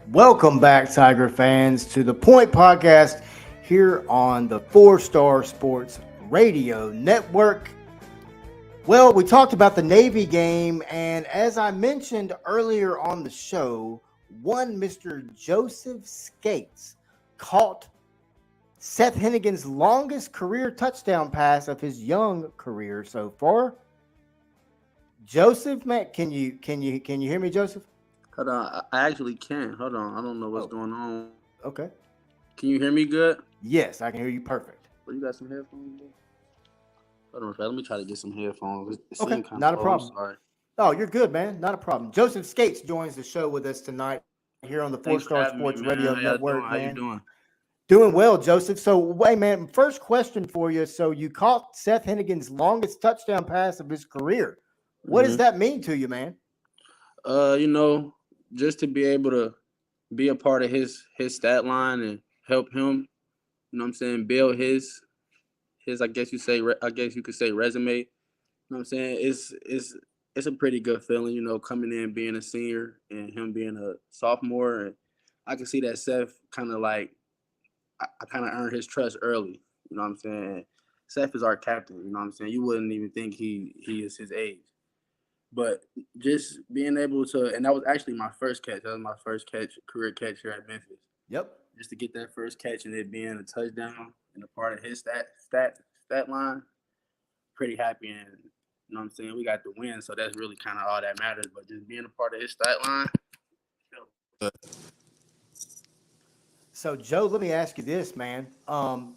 Welcome back, Tiger fans, to the Point Podcast here on the 4-Star Sports Radio Network. Well, we talked about the Navy game, and as I mentioned earlier on the show, one Mr. Joseph Scates caught Seth Hennigan's longest career touchdown pass of his young career so far. Joseph, man, can you hear me, Joseph? Hold on, I actually can. Hold on, I don't know what's Oh. going on. Okay. Can you hear me good? Yes, I can hear you perfect. Well, you got some headphones? Bro? Hold on, let me try to get some headphones. It Okay, seemed kinda not a low, problem. I'm sorry. Oh, you're good, man. Not a problem. Joseph Scates joins the show with us tonight here on the Four Thanks for Star having me, Sports man. Radio How y'all doing? Network, How you man. doing? Doing well, Joseph. So, wait, man, first question for you. So, you caught Seth Hennigan's longest touchdown pass of his career. What does that mean to you, man? You know, just to be able to be a part of his stat line and help him, you know what I'm saying, build his I guess you could say resume. You know what I'm saying? It's a pretty good feeling, you know, coming in being a senior and him being a sophomore, and I can see that Seth kind of like I kind of earned his trust early. You know what I'm saying? Seth is our captain. You know what I'm saying? You wouldn't even think he is his age. But just being able to, and that was actually my first catch. That was my first career catch here at Memphis. Yep. Just to get that first catch and it being a touchdown and a part of his stat line, pretty happy. And you know what I'm saying? We got the win, so that's really kind of all that matters. But just being a part of his stat line. So, Joe, let me ask you this, man.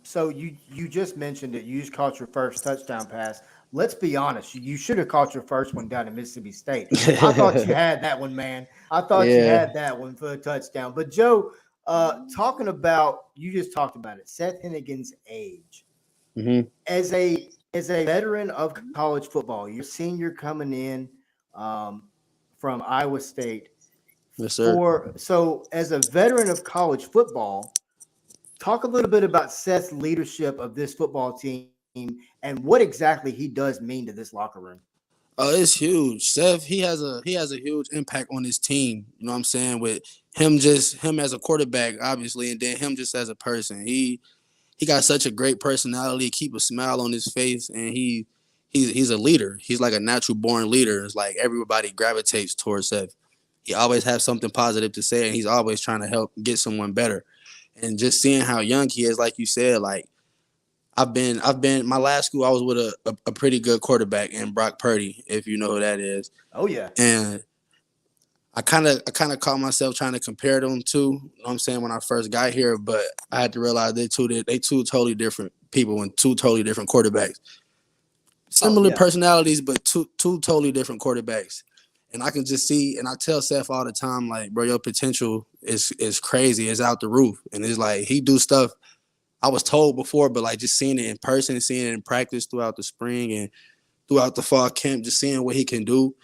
So you just mentioned that you just caught your first touchdown pass. Let's be honest. You should have caught your first one down in Mississippi State. I thought you had that one, man. I thought you had that one for a touchdown. But Joe, talking about you just talked about it. Seth Hennigan's age. As a veteran of college football, you're a senior coming in from Iowa State. Yes, sir. So as a veteran of college football, talk a little bit about Seth's leadership of this football team and what exactly he does mean to this locker room. It's huge. Seth, he has a huge impact on his team. You know what I'm saying? With him as a quarterback, obviously, and then him just as a person. He got such a great personality, keep a smile on his face, and he's a leader. He's like a natural born leader. It's like everybody gravitates towards Seth. He always has something positive to say, and he's always trying to help get someone better. And just seeing how young he is, like you said, like I've been my last school, I was with a pretty good quarterback in Brock Purdy, if you know who that is. Oh yeah. And I kind of caught myself trying to compare them to, you know what I'm saying, when I first got here, but I had to realize they two totally different people and two totally different quarterbacks. Similar personalities, but two totally different quarterbacks. And I can just see, and I tell Seth all the time, like, bro, your potential is crazy. It's out the roof. And it's like he do stuff I was told before, but like just seeing it in person, seeing it in practice throughout the spring and throughout the fall camp, just seeing what he can do.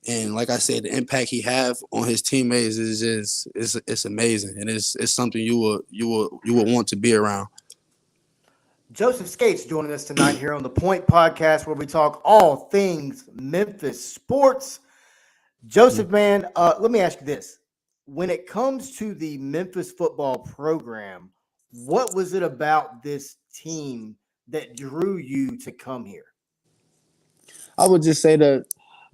And like I said, the impact he have on his teammates is just it's amazing, and it's something you would want to be around. Joseph Scates joining us tonight here on the Point Podcast, where we talk all things Memphis sports. Joseph, man, let me ask you this: when it comes to the Memphis football program, what was it about this team that drew you to come here? I would just say the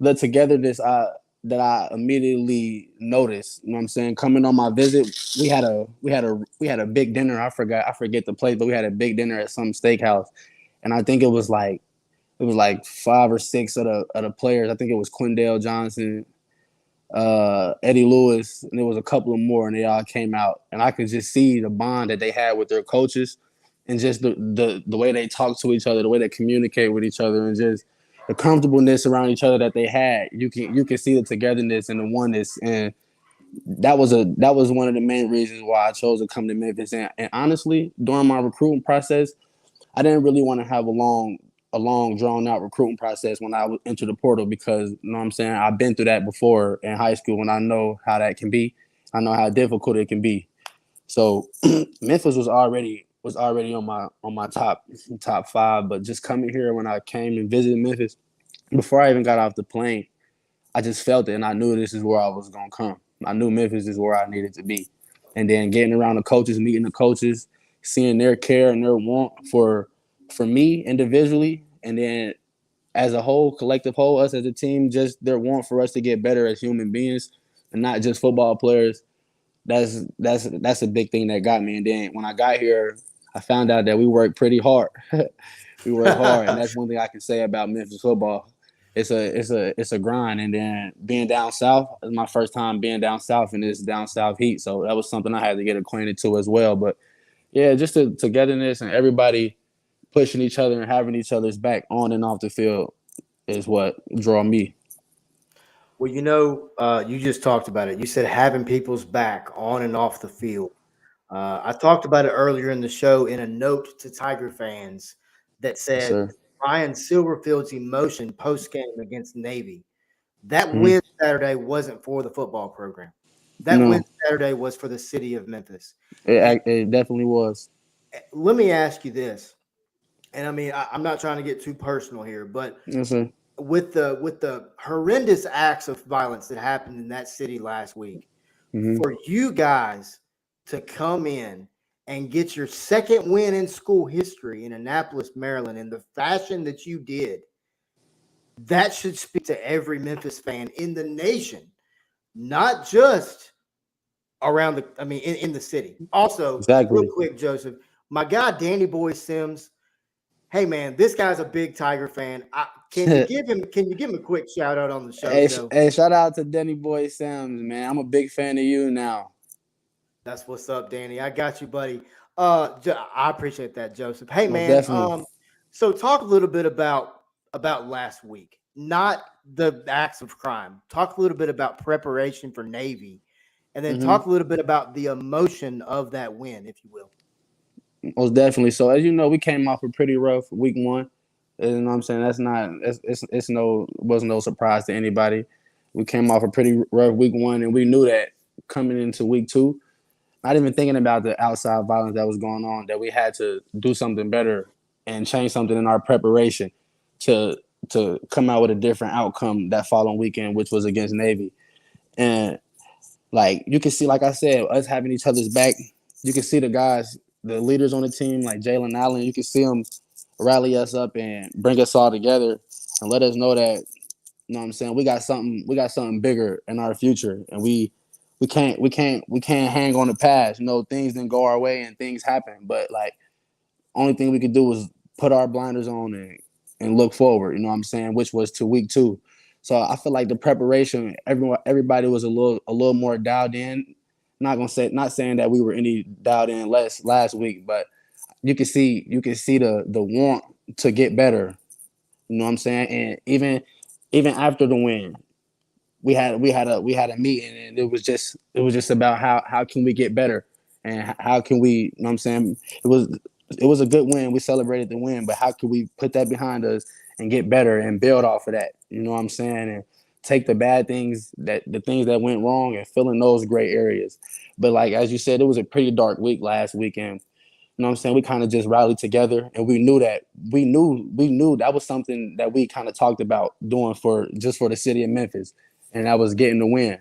togetherness that I immediately noticed. You know what I'm saying? Coming on my visit, we had a big dinner. I forget the place, but we had a big dinner at some steakhouse, and I think it was like 5 or 6 of the players. I think it was Quindale Johnson, Eddie Lewis, and there was a couple of more, and they all came out, and I could just see the bond that they had with their coaches, and just the way they talk to each other, the way they communicate with each other, and just the comfortableness around each other that they had. You can see the togetherness and the oneness, and that was one of the main reasons why I chose to come to Memphis. And honestly, during my recruiting process, I didn't really want to have a long drawn out recruiting process when I entered the portal, because you know what I'm saying, I've been through that before in high school, and I know how that can be. I know how difficult it can be. So Memphis was already on my top 5, but just coming here, when I came and visited Memphis, before I even got off the plane, I just felt it, and I knew this is where I was gonna come. I knew Memphis is where I needed to be. And then getting around the coaches, meeting the coaches, seeing their care and their want for me individually, and then as a whole, collective whole, us as a team, just their want for us to get better as human beings and not just football players. that's a big thing that got me. And then when I got here, I found out that we work pretty hard. We work hard, and that's one thing I can say about Memphis football. It's a grind. And then being down south is my first time being down south in this down south heat, so that was something I had to get acquainted to as well. But yeah, just the togetherness and everybody pushing each other and having each other's back on and off the field is what draw me. Well, you just talked about it. You said having people's back on and off the field. I talked about it earlier in the show in a note to Tiger fans that Yes, said sir. Ryan Silverfield's emotion post game against Navy. That Mhm. win Saturday wasn't for the football program. That win No, Saturday was for the city of Memphis. And it definitely was. let me ask you this, and I mean I'm not trying to get too personal here, but Yes, sir. with the horrendous acts of violence that happened in that city last week, Hmm. for you guys to come in and get your second win in school history in Annapolis, Maryland, in the fashion that you did, that should speak to every Memphis fan in the nation, not just around in the city. Also, real Exactly. quick, Joseph, my guy Danny Boy Sims. Hey man, this guy's a big Tiger fan. Can you give him a quick shout out on the show, Joe? Hey, shout out to Denny Boy Sims, man. I'm a big fan of you now. That's what's up, Danny. I got you, buddy. I appreciate that, Joseph. Hey Most man, definitely. so talk a little bit about last week, not the acts of crime. Talk a little bit about preparation for Navy, and then Hmm. talk a little bit about the emotion of that win, if you will. Most definitely. So as you know, we came off a pretty rough week one. And you know what I'm saying? That's not it's no was no surprise to anybody. We came off a pretty rough week one, and we knew that coming into week two, not even thinking about the outside violence that was going on, that we had to do something better and change something in our preparation to come out with a different outcome that following weekend, which was against Navy. And like you can see, like I said, us having each other's back. You can see the guys, the leaders on the team, like Jalen Allen. You can see them rally us up and bring us all together and let us know that you know what I'm saying we got something bigger in our future, and we can't hang on the past. You know, things didn't go our way and things happen, but like only thing we could do was put our blinders on and look forward. You know what I'm saying, which was to week two. So I feel like the preparation, everybody was a little more dialed in. Not saying that we were any dialed in less last week, but you can see the want to get better. You know what I'm saying? And even after the win, we had a meeting, and it was just about how can we get better, and how can we, you know what I'm saying? It was a good win. We celebrated the win, but how can we put that behind us and get better and build off of that? You know what I'm saying? And take the things that went wrong and fill in those gray areas. But like as you said, it was a pretty dark week last weekend. You know what I'm saying? We kind of just rallied together, and we knew that was something that we kind of talked about doing for the city of Memphis, and that was getting the win.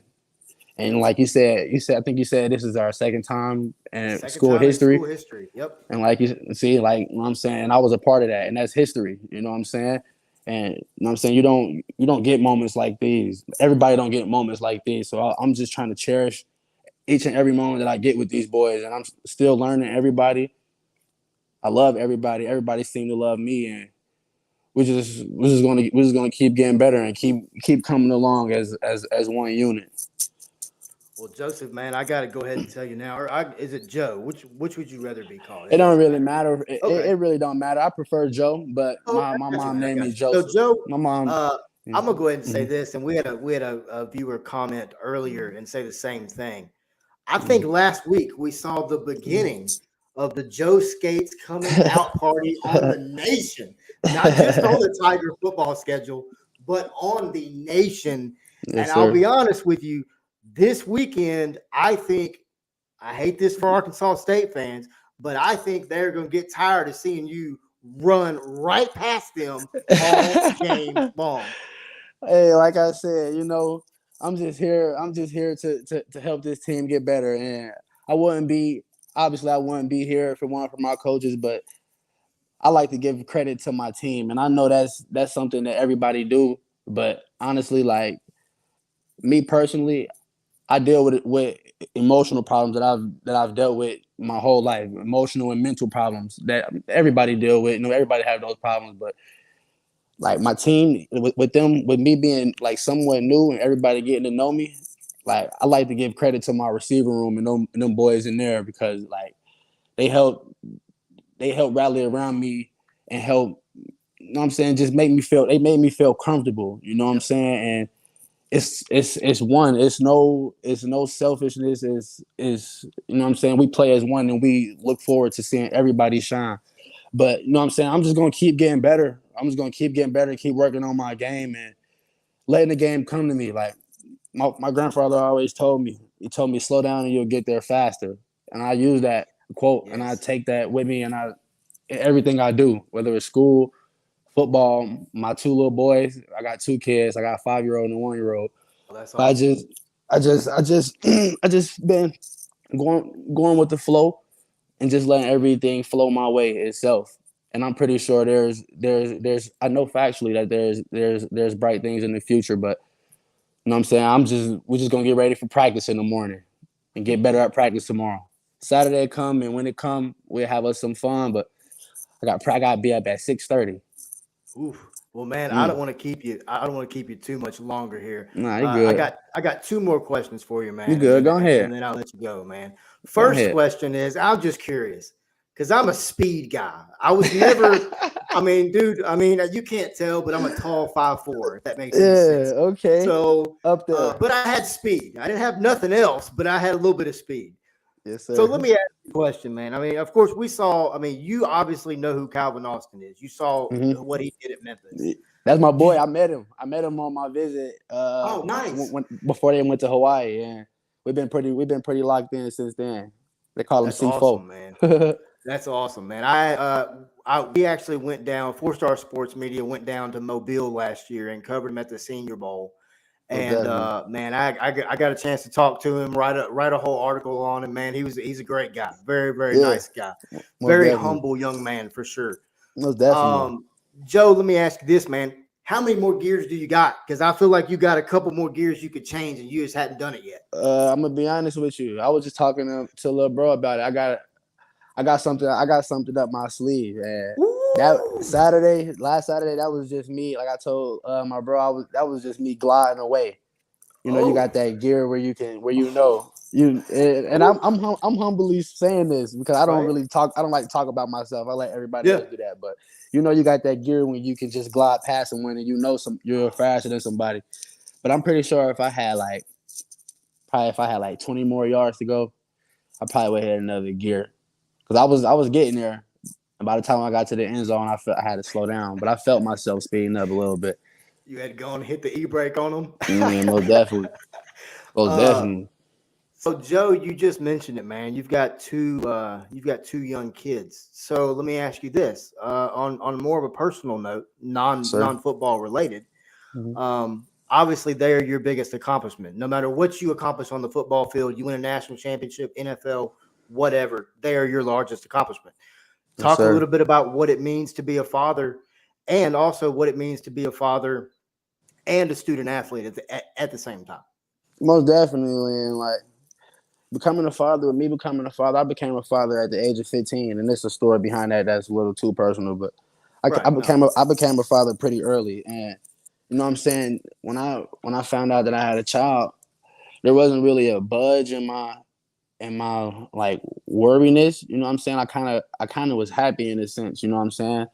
And like you said, I think you said this is our second time in Second school time in history. school history. Yep. And like you see, like you know what I'm saying, I was a part of that, and that's history. You know what I'm saying? And you know what I'm saying, you don't get moments like these. Everybody don't get moments like these. So I'm just trying to cherish each and every moment that I get with these boys, and I'm still learning everybody. I love everybody. Everybody seemed to love me, and we're just gonna keep getting better and keep coming along as one unit. Well, Joseph, man, I got to go ahead and tell you now. Is it Joe? Which would you rather be called? It It don't doesn't really matter. matter. It, it Okay. it really don't matter. I prefer Joe, but Oh, my I got you, mom man. I named me got you. So, Joseph. Joe, My mom. uh, I'm gonna go ahead and say Mhm, this, and we had a viewer comment earlier and say the same thing. I think mhm. last week we saw the beginning of the Joe Scates coming out party on the nation, not just on the Tiger football schedule, but on the nation. And Yes, I'll sir. be honest with you, this weekend, I hate this for Arkansas State fans, but I think they're going to get tired of seeing you run right past them all game long. Hey, like I said, I'm just here to help this team get better. And I wouldn't be obviously I wouldn't be here if it weren't for my coaches, but I like to give credit to my team. And I know that's something that everybody do. But honestly, like me personally, I deal with emotional problems that I've dealt with my whole life, emotional and mental problems that everybody deal with. You know, everybody have those problems, but like my team with me being like somewhat new and everybody getting to know me, like I like to give credit to my receiver room and them boys in there because like they help rally around me and help, you know what I'm saying, just make me feel, they made me feel comfortable, you know what I'm saying? And it's one, it's no selfishness, is you know what I'm saying, we play as one and we look forward to seeing everybody shine. But you know what I'm saying, I'm just gonna keep getting better. I'm just gonna keep getting better, keep working on my game and letting the game come to me. Like my grandfather always told me, he told me, slow down and you'll get there faster. And I use that quote and I take that with me and everything I do, whether it's school, football, my two little boys. I got two kids. I got a 5-year-old and a 1-year-old. Well, that's But awesome. I just been going with the flow and just letting everything flow my way itself. And I'm pretty sure there's I know factually that there's bright things in the future, but you know what I'm saying, we're just gonna get ready for practice in the morning and get better at practice tomorrow. Saturday come, and when it come, we'll have us some fun. But I got to be up at 6:30. Oof. Well, man, I don't Mm. want to keep you. I don't want to keep you too much longer here. Nah, you I good. got two more questions for you, You man, good. Go and ahead. then I'll let you go, man. Go First ahead. question is, I'm just curious because I'm a speed guy. I was never. I mean, dude. I mean, you can't tell, but I'm a tall 5'4", if that makes any sense. Yeah. Okay. So, Up there. but I had speed. I didn't have nothing else, but I had a little bit of speed. Yes, So sir. let me ask you a question, man. I mean, of course, we saw. I mean, you obviously know who Calvin Austin is. You saw Hmm. what he did at Memphis. That's my boy. You, I met him. I met him on my visit. oh, nice. Before they went to Hawaii, and we've been pretty locked in since then. They call him That's C4. awesome, man. That's awesome, man. We actually went down. 4 Star Sports Media went down to Mobile last year and covered him at the Senior Bowl. Most And definitely. man, I got a chance to talk to him, write a whole article on him. Man, he's a great guy, very Yeah. nice guy, Most very definitely. humble young man for sure. Most definitely. Joe, let me ask you this, man. How many more gears do you got? Because I feel like you got a couple more gears you could change, and you just hadn't done it yet. I'm gonna be honest with you. I was just talking to little bro about it. I got something up my sleeve, and that Woo! last Saturday, that was just me. Like I told my bro, that was just me gliding away. You know, you got Oh, that gear where you know you, and Woo! I'm humbly saying this because I don't Right? really talk. I don't like to talk about myself. I let everybody Yeah. else do that. But you know, you got that gear when you can just glide past someone and you know you're faster than somebody. But I'm pretty sure if I had like 20 more yards to go, I probably would have had another gear because I was getting there. And by the time I got to the end zone, I felt I had to slow down, but I felt myself speeding up a little bit. You had to go and hit the e-brake on them. Most definitely, most uh, definitely. so Joe, you just mentioned it, man. You've got two young kids. So let me ask you this, on more of a personal note, Sir. non football related. Mhm. Obviously, they are your biggest accomplishment. No matter what you accomplish on the football field, you win a national championship, NFL, whatever, they are your largest accomplishment. Yes, Talk a sir. little bit about what it means to be a father, and also what it means to be a father and a student athlete at the same time. Most definitely, and like becoming a father, I became a father at the age of 15, and there's a story behind that that's a little too personal, but Right. No. I became a father pretty early, and you know what I'm saying, when I found out that I had a child, there wasn't really a budge in my like worriness. You know what I'm saying? I kind of was happy in a sense. You know what I'm saying?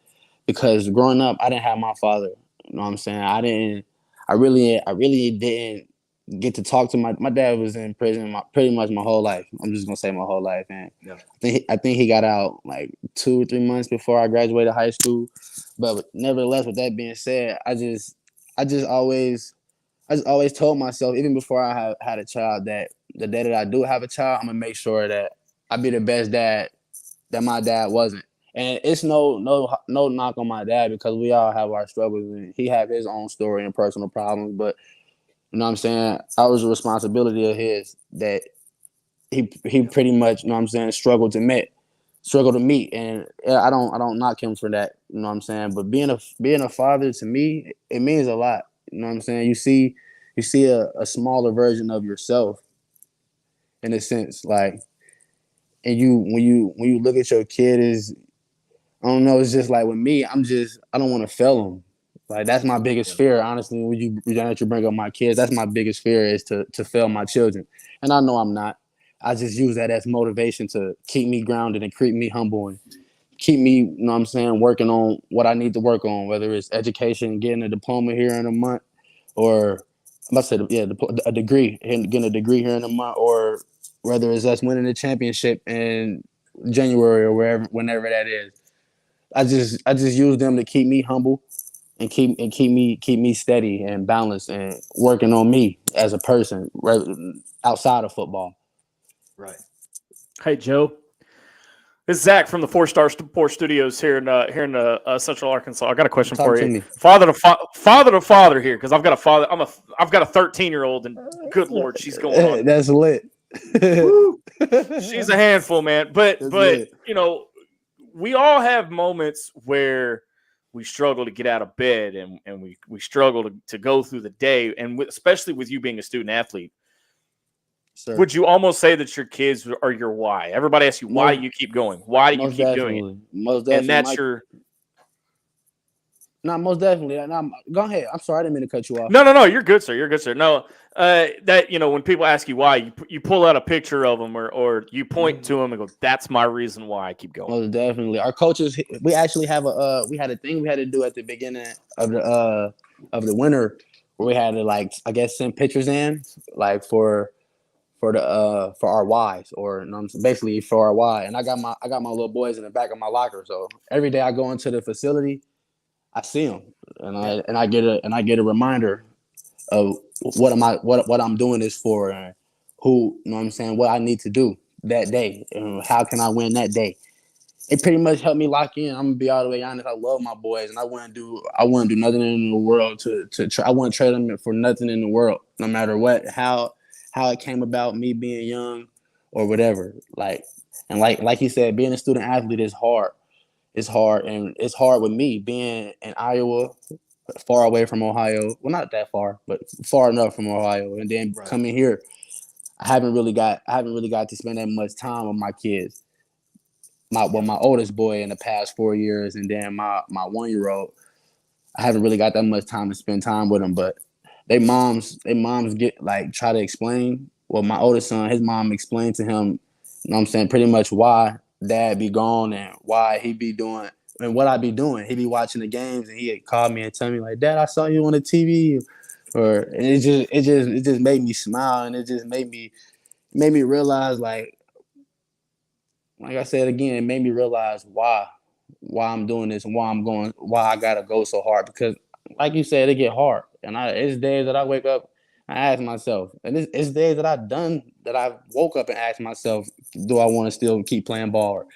Because growing up, I didn't have my father. You know what I'm saying? I really didn't get to talk to my dad was in prison pretty much my whole life. I'm just gonna say my whole life, and Yeah. I think he got out like 2 or 3 months before I graduated high school. But nevertheless, with that being said, I just always told myself, even before I had a child, that the day that I do have a child, I'm gonna make sure that I be the best dad that my dad wasn't. And it's no knock on my dad because we all have our struggles and he had his own story and personal problems. But you know what I'm saying? I was a responsibility of his that he Yeah. pretty much, you know what I'm saying, struggle to meet. And I don't knock him for that, you know what I'm saying? But being a father to me, it means a lot. You know what I'm saying? You see a smaller version of yourself. in a sense. Like, and when you look at your kid, I don't know. It's just like with me, I don't want to fail them. Like that's my biggest fear, honestly. When you bring up my kids, that's my biggest fear is to fail my children, and I know I'm not. I just use that as motivation to keep me grounded and keep me humble and keep me, you know what I'm saying, working on what I need to work on, whether it's education, getting a diploma here in a month, or I must say, a degree, and getting a degree here in a month, or whether it's us winning the championship in January or whenever that is. I just use them to keep me humble and keep me steady and balanced and working on me as a person outside of football. Right. Hey, Joe. This is Zach from the 4-Star Sports Studios here in Central Arkansas. I got a question for you. Father to father here, because I've got a father. I've got a 13-year-old, and good Lord, she's going on. That's lit. She's a handful, man. But lit. We all have moments where we struggle to get out of bed, and we struggle to go through the day, and especially with you being a student athlete. Sir. Would you almost say that your kids are your why? Everybody asks you why you keep going. Why do you keep doing it? Most definitely. And that's No, most definitely. Go ahead. I'm sorry, I didn't mean to cut you off. No. You're good, sir. You're good, sir. No, that when people ask you why, you pull out a picture of them or you point to them and go, "That's my reason why I keep going." Most definitely. Our coaches, we actually have we had a thing we had to do at the beginning of the winter where we had to send pictures in for our whys, or basically for our why. And I got my little boys in the back of my locker, so every day I go into the facility, I see them, and I get a reminder of what I'm doing this for, and who, you know what I'm saying, what I need to do that day, and how can I win that day. It pretty much helped me lock in. I'm gonna be all the way honest. I love my boys, and I wouldn't do nothing in the world to try. I wouldn't trade them for nothing in the world, no matter what, how it came about, me being young or whatever. Like you said, being a student athlete is hard. It's hard, and it's hard with me being in Iowa, far away from Ohio. Well, not that far, but far enough from Ohio. And then coming here, I haven't really got to spend that much time with my kids. My oldest boy in the past 4 years, and then my 1-year-old, I haven't really got that much time to spend time with them. But they moms get try to explain. Well, my oldest son, his mom explained to him, you know what I'm saying, pretty much why dad be gone and why he be doing and what I be doing. He be watching the games, and he'd call me and tell me like, "Dad, I saw you on the TV," and it just made me smile, and it just made me realize like I said again, it made me realize why I'm doing this and why I gotta go so hard, because like you said, it get hard, and it's days that I wake up, I ask myself, and it's days that I woke up and asked myself, do I want to still keep playing ball, or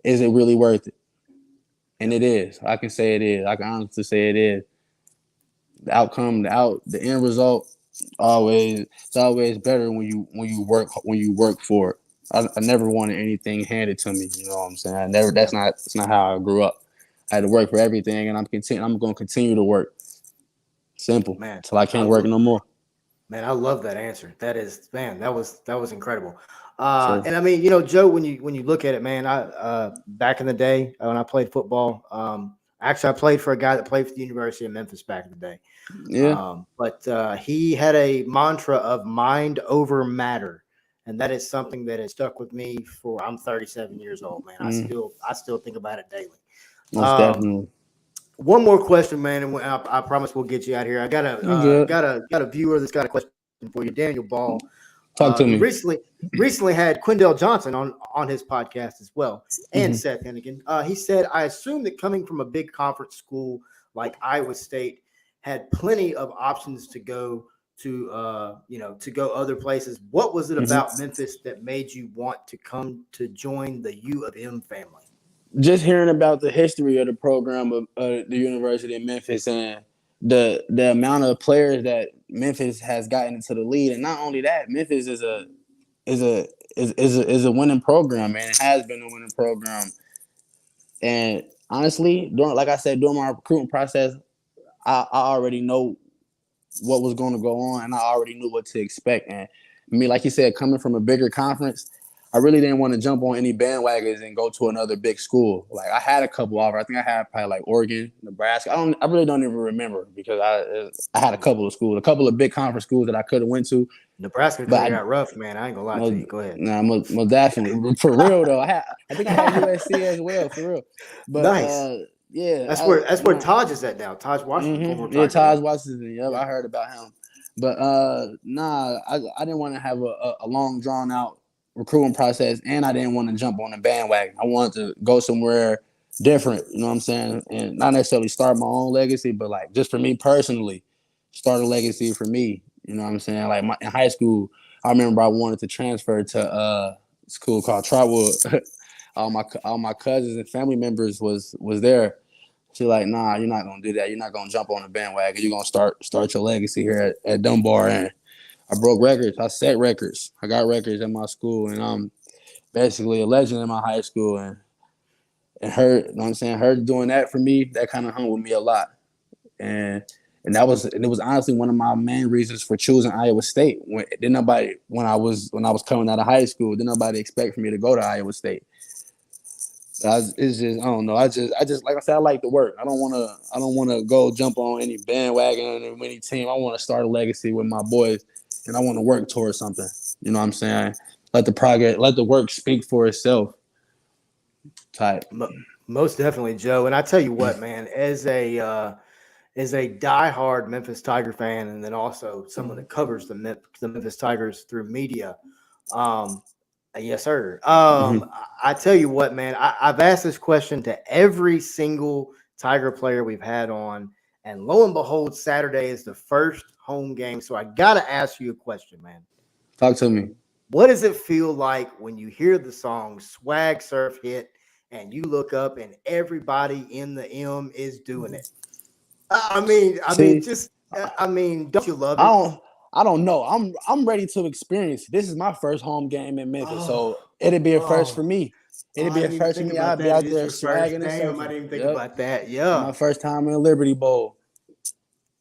is it really worth it? And it is. I can say it is. I can honestly say it is. The outcome, the end result, it's always better when you work for it. I never wanted anything handed to me. You know what I'm saying? That's not how I grew up. I had to work for everything, and I'm going to continue to work. Simple, man. Till I can't work no more. Man, I love that answer. That was incredible. And I mean, Joe, when you look at it, man, I back in the day when I played football, actually I played for a guy that played for the University of Memphis back in the day. Yeah. But he had a mantra of mind over matter. And that is something that has stuck with me I'm 37 years old, man. I still think about it daily. Most definitely. One more question, man, and I promise we'll get you out here. I got a viewer that's got a question for you, Daniel Ball. Talk to me. Recently had Quindell Johnson on his podcast as well, and Seth Hennigan. He said, "I assume that coming from a big conference school like Iowa State had plenty of options to go to other places. What was it about Memphis that made you want to come to join the U of M family?" Just hearing about the history of the program of the University of Memphis and the amount of players that Memphis has gotten into the league, and not only that, Memphis is a winning program, man. It has been a winning program, and honestly, during my recruiting process, I already know what was going to go on, and I already knew what to expect, and Me, like you said, coming from a bigger conference, I really didn't want to jump on any bandwagons and go to another big school. Like I had a couple offers. I think I had probably like Oregon, Nebraska. I really don't even remember because I had a couple of schools, a couple of big conference schools that I could have went to. Nebraska got rough, man. I ain't gonna lie to you. Go ahead. Nah, most definitely. For real though. I think I had USC as well, for real. But nice. Yeah. That's where Taj is at now. Taj Washington. Mm-hmm. Yeah, Taj Washington. Yep, I heard about him. But I didn't want to have a long drawn out recruiting process, and I didn't want to jump on the bandwagon. I wanted to go somewhere different, you know what I'm saying? And not necessarily start my own legacy, but like just for me personally, start a legacy for me. You know what I'm saying? Like in high school, I remember I wanted to transfer to a school called Trotwood. all my cousins and family members was there. She's like, nah, you're not gonna do that. You're not gonna jump on the bandwagon. You're gonna start your legacy here at Dunbar. And I broke records. I set records. I got records at my school, and I'm basically a legend in my high school. And her, you know what I'm saying, her doing that for me, that kind of hung with me a lot. And it was honestly one of my main reasons for choosing Iowa State. When I was coming out of high school, didn't nobody expect for me to go to Iowa State. It's just I don't know. I just like I said, I like to work. I don't want to go jump on any bandwagon or any team. I want to start a legacy with my boys, and I want to work towards something. You know what I'm saying? Let the work speak for itself. Type. Most definitely, Joe. And I tell you what, man, as a diehard Memphis Tiger fan, and then also someone that covers the Memphis Tigers through media. Yes, sir. I tell you what, man, I've asked this question to every single Tiger player we've had on, and lo and behold, Saturday is the first home game. So I got to ask you a question, man. Talk to me. What does it feel like when you hear the song Swag Surf hit and you look up and everybody in the M is doing it? Don't you love it? I don't know. I'm ready to experience. This is my first home game in Memphis, so it'd be a first for me. It'd be a first for me. I'd be out there swagging and surfing. I didn't even think about that. Yeah, my first time in Liberty Bowl.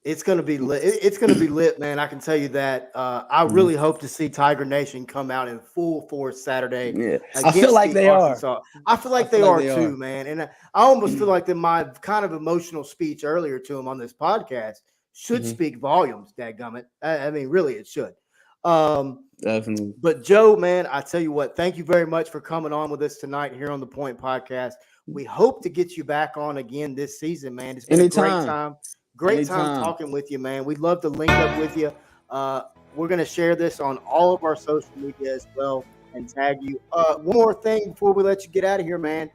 It's gonna be lit. It's gonna be lit, man. I can tell you that. I really hope to see Tiger Nation come out in full force Saturday. Yeah, I feel like they Arkansas. I feel like they are too, man. And I almost feel like that my kind of emotional speech earlier to him on this podcast should speak volumes, dadgummit. I mean, really, it should. Definitely. But Joe, man, I tell you what, thank you very much for coming on with us tonight here on the Point Podcast. We hope to get you back on again this season, man. It's been a great time. Great time talking with you, man. We'd love to link up with you. We're going to share this on all of our social media as well and tag you. One more thing before we let you get out of here, man.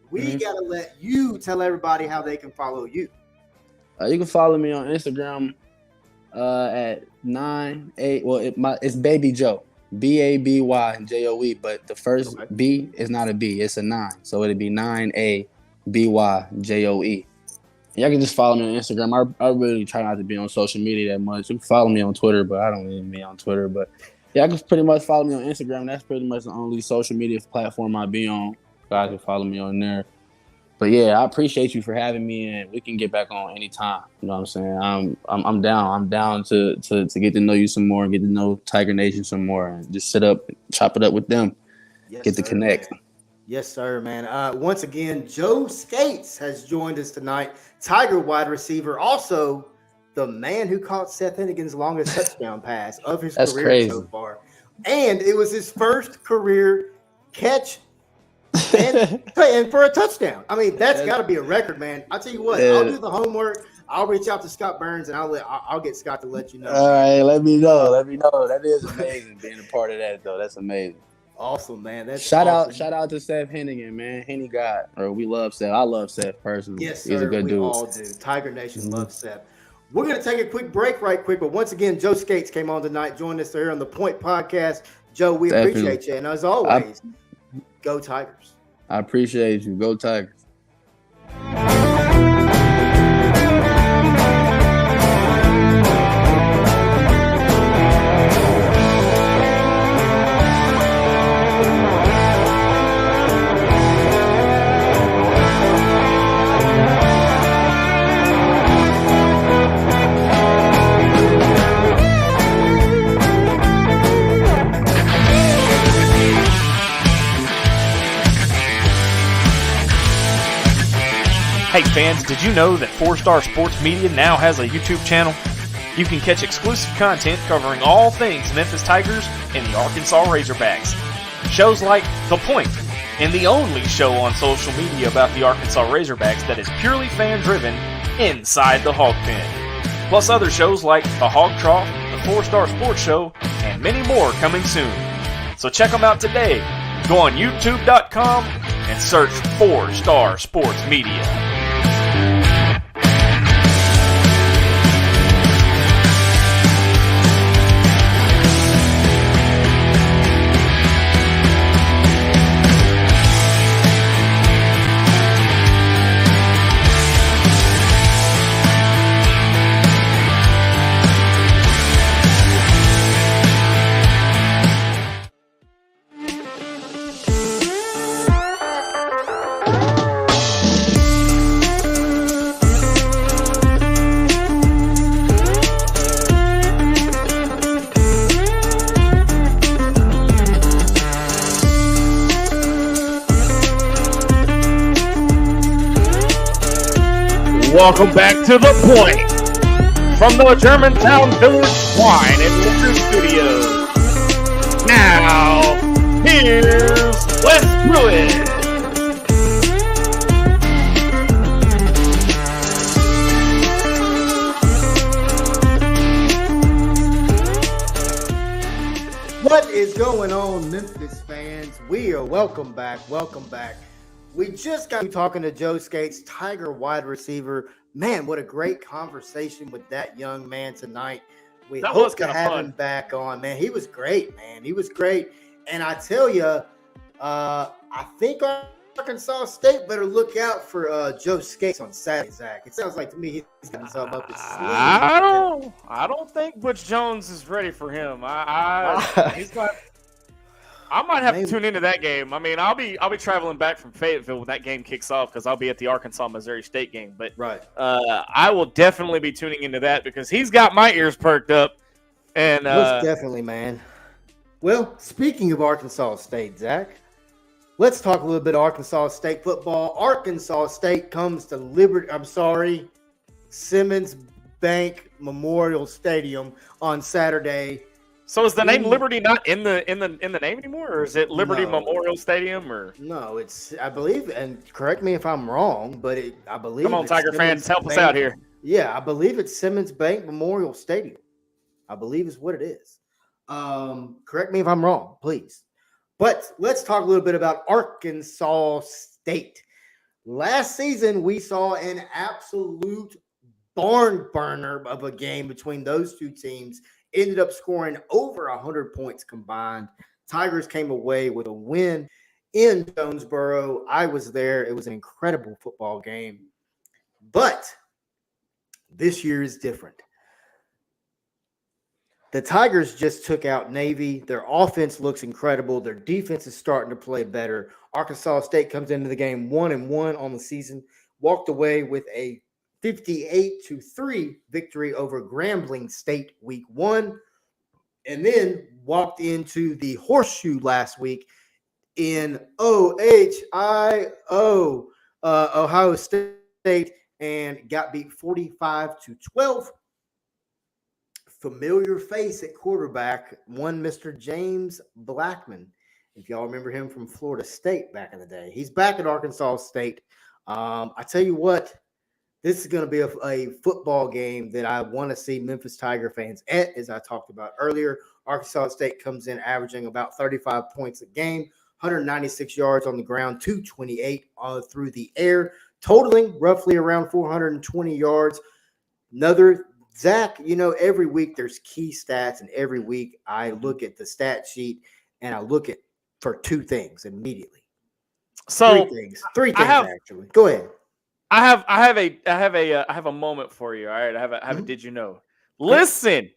We got to let you tell everybody how they can follow you. You can follow me on Instagram at 98. Well, it's Baby Joe, BABYJOE, but the first B is not a B, it's a 9, so it'd be 9ABYJOE. Y'all can just follow me on Instagram. I really try not to be on social media that much. You can follow me on Twitter, but I don't even be on Twitter. But yeah, I can pretty much follow me on Instagram. That's pretty much the only social media platform I be on. Guys can follow me on there. But yeah, I appreciate you for having me, and we can get back on anytime. You know what I'm saying? I'm down. I'm down to get to know you some more and get to know Tiger Nation some more, and just sit up, chop it up with them, get to connect. Man. Yes, sir, man. Once again, Joe Scates has joined us tonight. Tiger wide receiver, also the man who caught Seth Hennigan's longest touchdown pass of his career so far, and it was his first career catch. and for a touchdown. I mean, that's got to be a record, man. I'll tell you what, I'll do the homework. I'll reach out to Scott Burns, and I'll get Scott to let you know. All right, let me know. That is amazing being a part of that, though. That's amazing. Awesome, man. That's shout out to Seth Hennigan, man. Henny God, or we love Seth. I love Seth personally. Yes, sir. He's a good dude. We all do. Tiger Nation loves Seth. We're gonna take a quick break, right quick. But once again, Joe Scates came on tonight, joined us here on the Point Podcast. Joe, we appreciate you, and as always, go Tigers. I appreciate you. Go Tigers. Hey fans, did you know that 4-Star Sports Media now has a YouTube channel? You can catch exclusive content covering all things Memphis Tigers and the Arkansas Razorbacks. Shows like The Point, and the only show on social media about the Arkansas Razorbacks that is purely fan-driven inside the Hog Pen. Plus other shows like The Hog Trough, the 4-Star Sports Show, and many more coming soon. So check them out today. Go on youtube.com and search 4-Star Sports Media. Welcome back to The Point from the Germantown Village Wine and Liquor Studios. Now, here's Wes Pruitt. What is going on, Memphis fans? We are welcome back. We just got talking to Joe Scates, Tiger wide receiver. Man, what a great conversation with that young man tonight. We hope to have him back on. Man, he was great, man. He was great. And I tell you, I think Arkansas State better look out for Joe Scates on Saturday, Zach. It sounds like to me he's got something up his sleeve. I don't think Butch Jones is ready for him. He's not. I might have to tune into that game. I mean, I'll be traveling back from Fayetteville when that game kicks off because I'll be at the Arkansas-Missouri State game. But right, I will definitely be tuning into that because he's got my ears perked up. And most definitely, man. Well, speaking of Arkansas State, Zach, let's talk a little bit of Arkansas State football. Arkansas State comes to Simmons Bank Memorial Stadium on Saturday. So is the name Liberty not in the name anymore, or is it Liberty Memorial Stadium? Or no, it's I believe, and correct me if I'm wrong, but I believe. Come on, Tiger fans, help us out here. Yeah, I believe it's Simmons Bank Memorial Stadium. I believe is what it is. Correct me if I'm wrong, please. But let's talk a little bit about Arkansas State. Last season, we saw an absolute barn burner of a game between those two teams. Ended up scoring over 100 points combined. Tigers came away with a win in Jonesboro. I was there. It was an incredible football game. But this year is different. The Tigers just took out Navy. Their offense looks incredible. Their defense is starting to play better. Arkansas State comes into the game 1-1 on the season, walked away with a 58-3 victory over Grambling State week 1, and then walked into the Horseshoe last week in Ohio State and got beat 45-12. Familiar face at quarterback, one Mr. James Blackman. If y'all remember him from Florida State back in the day. He's back at Arkansas State. I tell you what, this is going to be a football game that I want to see Memphis Tiger fans at, as I talked about earlier. Arkansas State comes in averaging about 35 points a game, 196 yards on the ground, 228 through the air, totaling roughly around 420 yards. Zach, every week there's key stats, and every week I look at the stat sheet and I look at for two things immediately. So three things actually. Go ahead. I have a moment for you. All right. I have a did you know? Listen,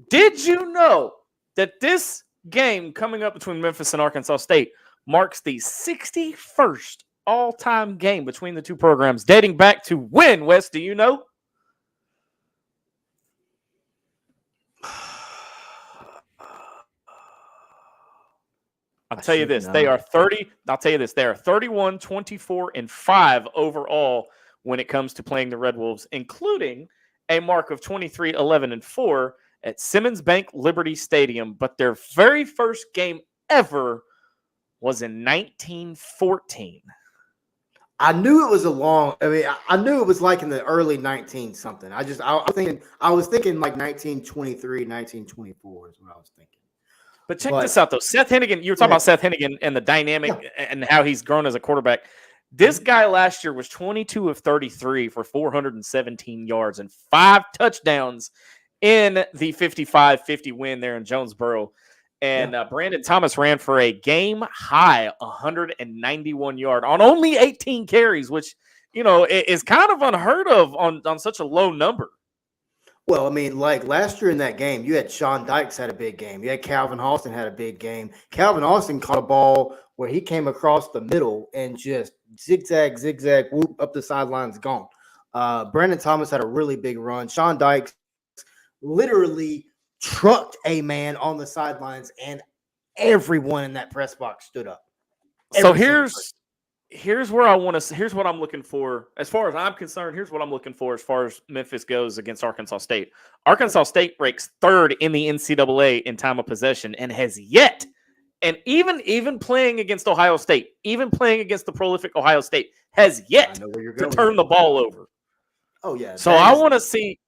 did you know that this game coming up between Memphis and Arkansas State marks the 61st all-time game between the two programs, dating back to when, Wes? Do you know? I'll tell you this. They are 31, 24, and 5 overall when it comes to playing the Red Wolves, including a mark of 23-11-4 at Simmons Bank Liberty Stadium. But their very first game ever was in 1914. I knew it was I knew it was like in the early 19 something. I was thinking like 1923, 1924 is what I was thinking. But check this out, though. Seth Hennigan, you were talking about Seth Hennigan and the dynamic and how he's grown as a quarterback. This guy last year was 22 of 33 for 417 yards and 5 touchdowns in the 55-50 win there in Jonesboro. And Brandon Thomas ran for a game-high 191 yard on only 18 carries, which, is kind of unheard of on such a low number. Well, I mean, like last year in that game, you had Sean Dykes had a big game. You had Calvin Austin had a big game. Calvin Austin caught a ball where he came across the middle and just zigzag, whoop, up the sidelines, gone. Brandon Thomas had a really big run. Sean Dykes literally trucked a man on the sidelines, and everyone in that press box stood up. So here's where I want to. Here's what I'm looking for, as far as I'm concerned. Here's what I'm looking for as far as Memphis goes against Arkansas State. Arkansas State ranks 3rd in the NCAA in time of possession, and has yet, and even playing against Ohio State, even playing against the prolific Ohio State, has yet to turn the ball over. Oh yeah. So I want to see.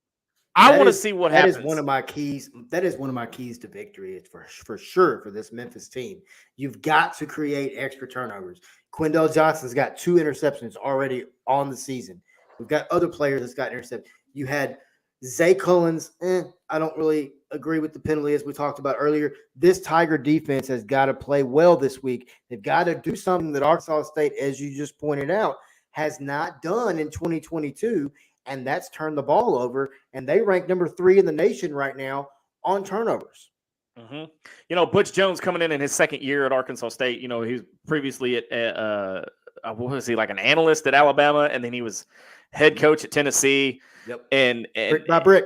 I want to see what happens. That is one of my keys. That is one of my keys to victory. It's for sure for this Memphis team. You've got to create extra turnovers. Quindell Johnson's got 2 interceptions already on the season. We've got other players that's got interceptions. You had Zay Cullins. I don't really agree with the penalty as we talked about earlier. This Tiger defense has got to play well this week. They've got to do something that Arkansas State, as you just pointed out, has not done in 2022. And that's turned the ball over, and they rank number 3 in the nation right now on turnovers. Mm-hmm. Butch Jones coming in his second year at Arkansas State. He was previously at what was he, like an analyst at Alabama, and then he was head coach at Tennessee. Yep. And brick by brick.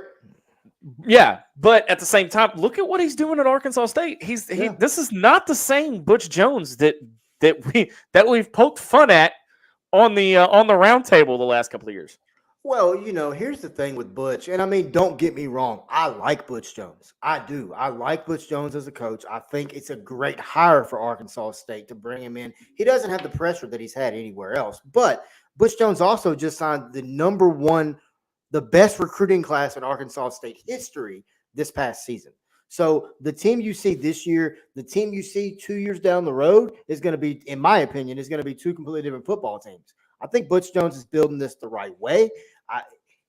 Yeah, but at the same time, look at what he's doing at Arkansas State. This is not the same Butch Jones that we've poked fun at on the round table the last couple of years. Well, here's the thing with Butch, and I mean, don't get me wrong. I like Butch Jones. I do. I like Butch Jones as a coach. I think it's a great hire for Arkansas State to bring him in. He doesn't have the pressure that he's had anywhere else. But Butch Jones also just signed the best recruiting class in Arkansas State history this past season. So the team you see this year, the team you see 2 years down the road is going to be, in my opinion, is going to be 2 completely different football teams. I think Butch Jones is building this the right way.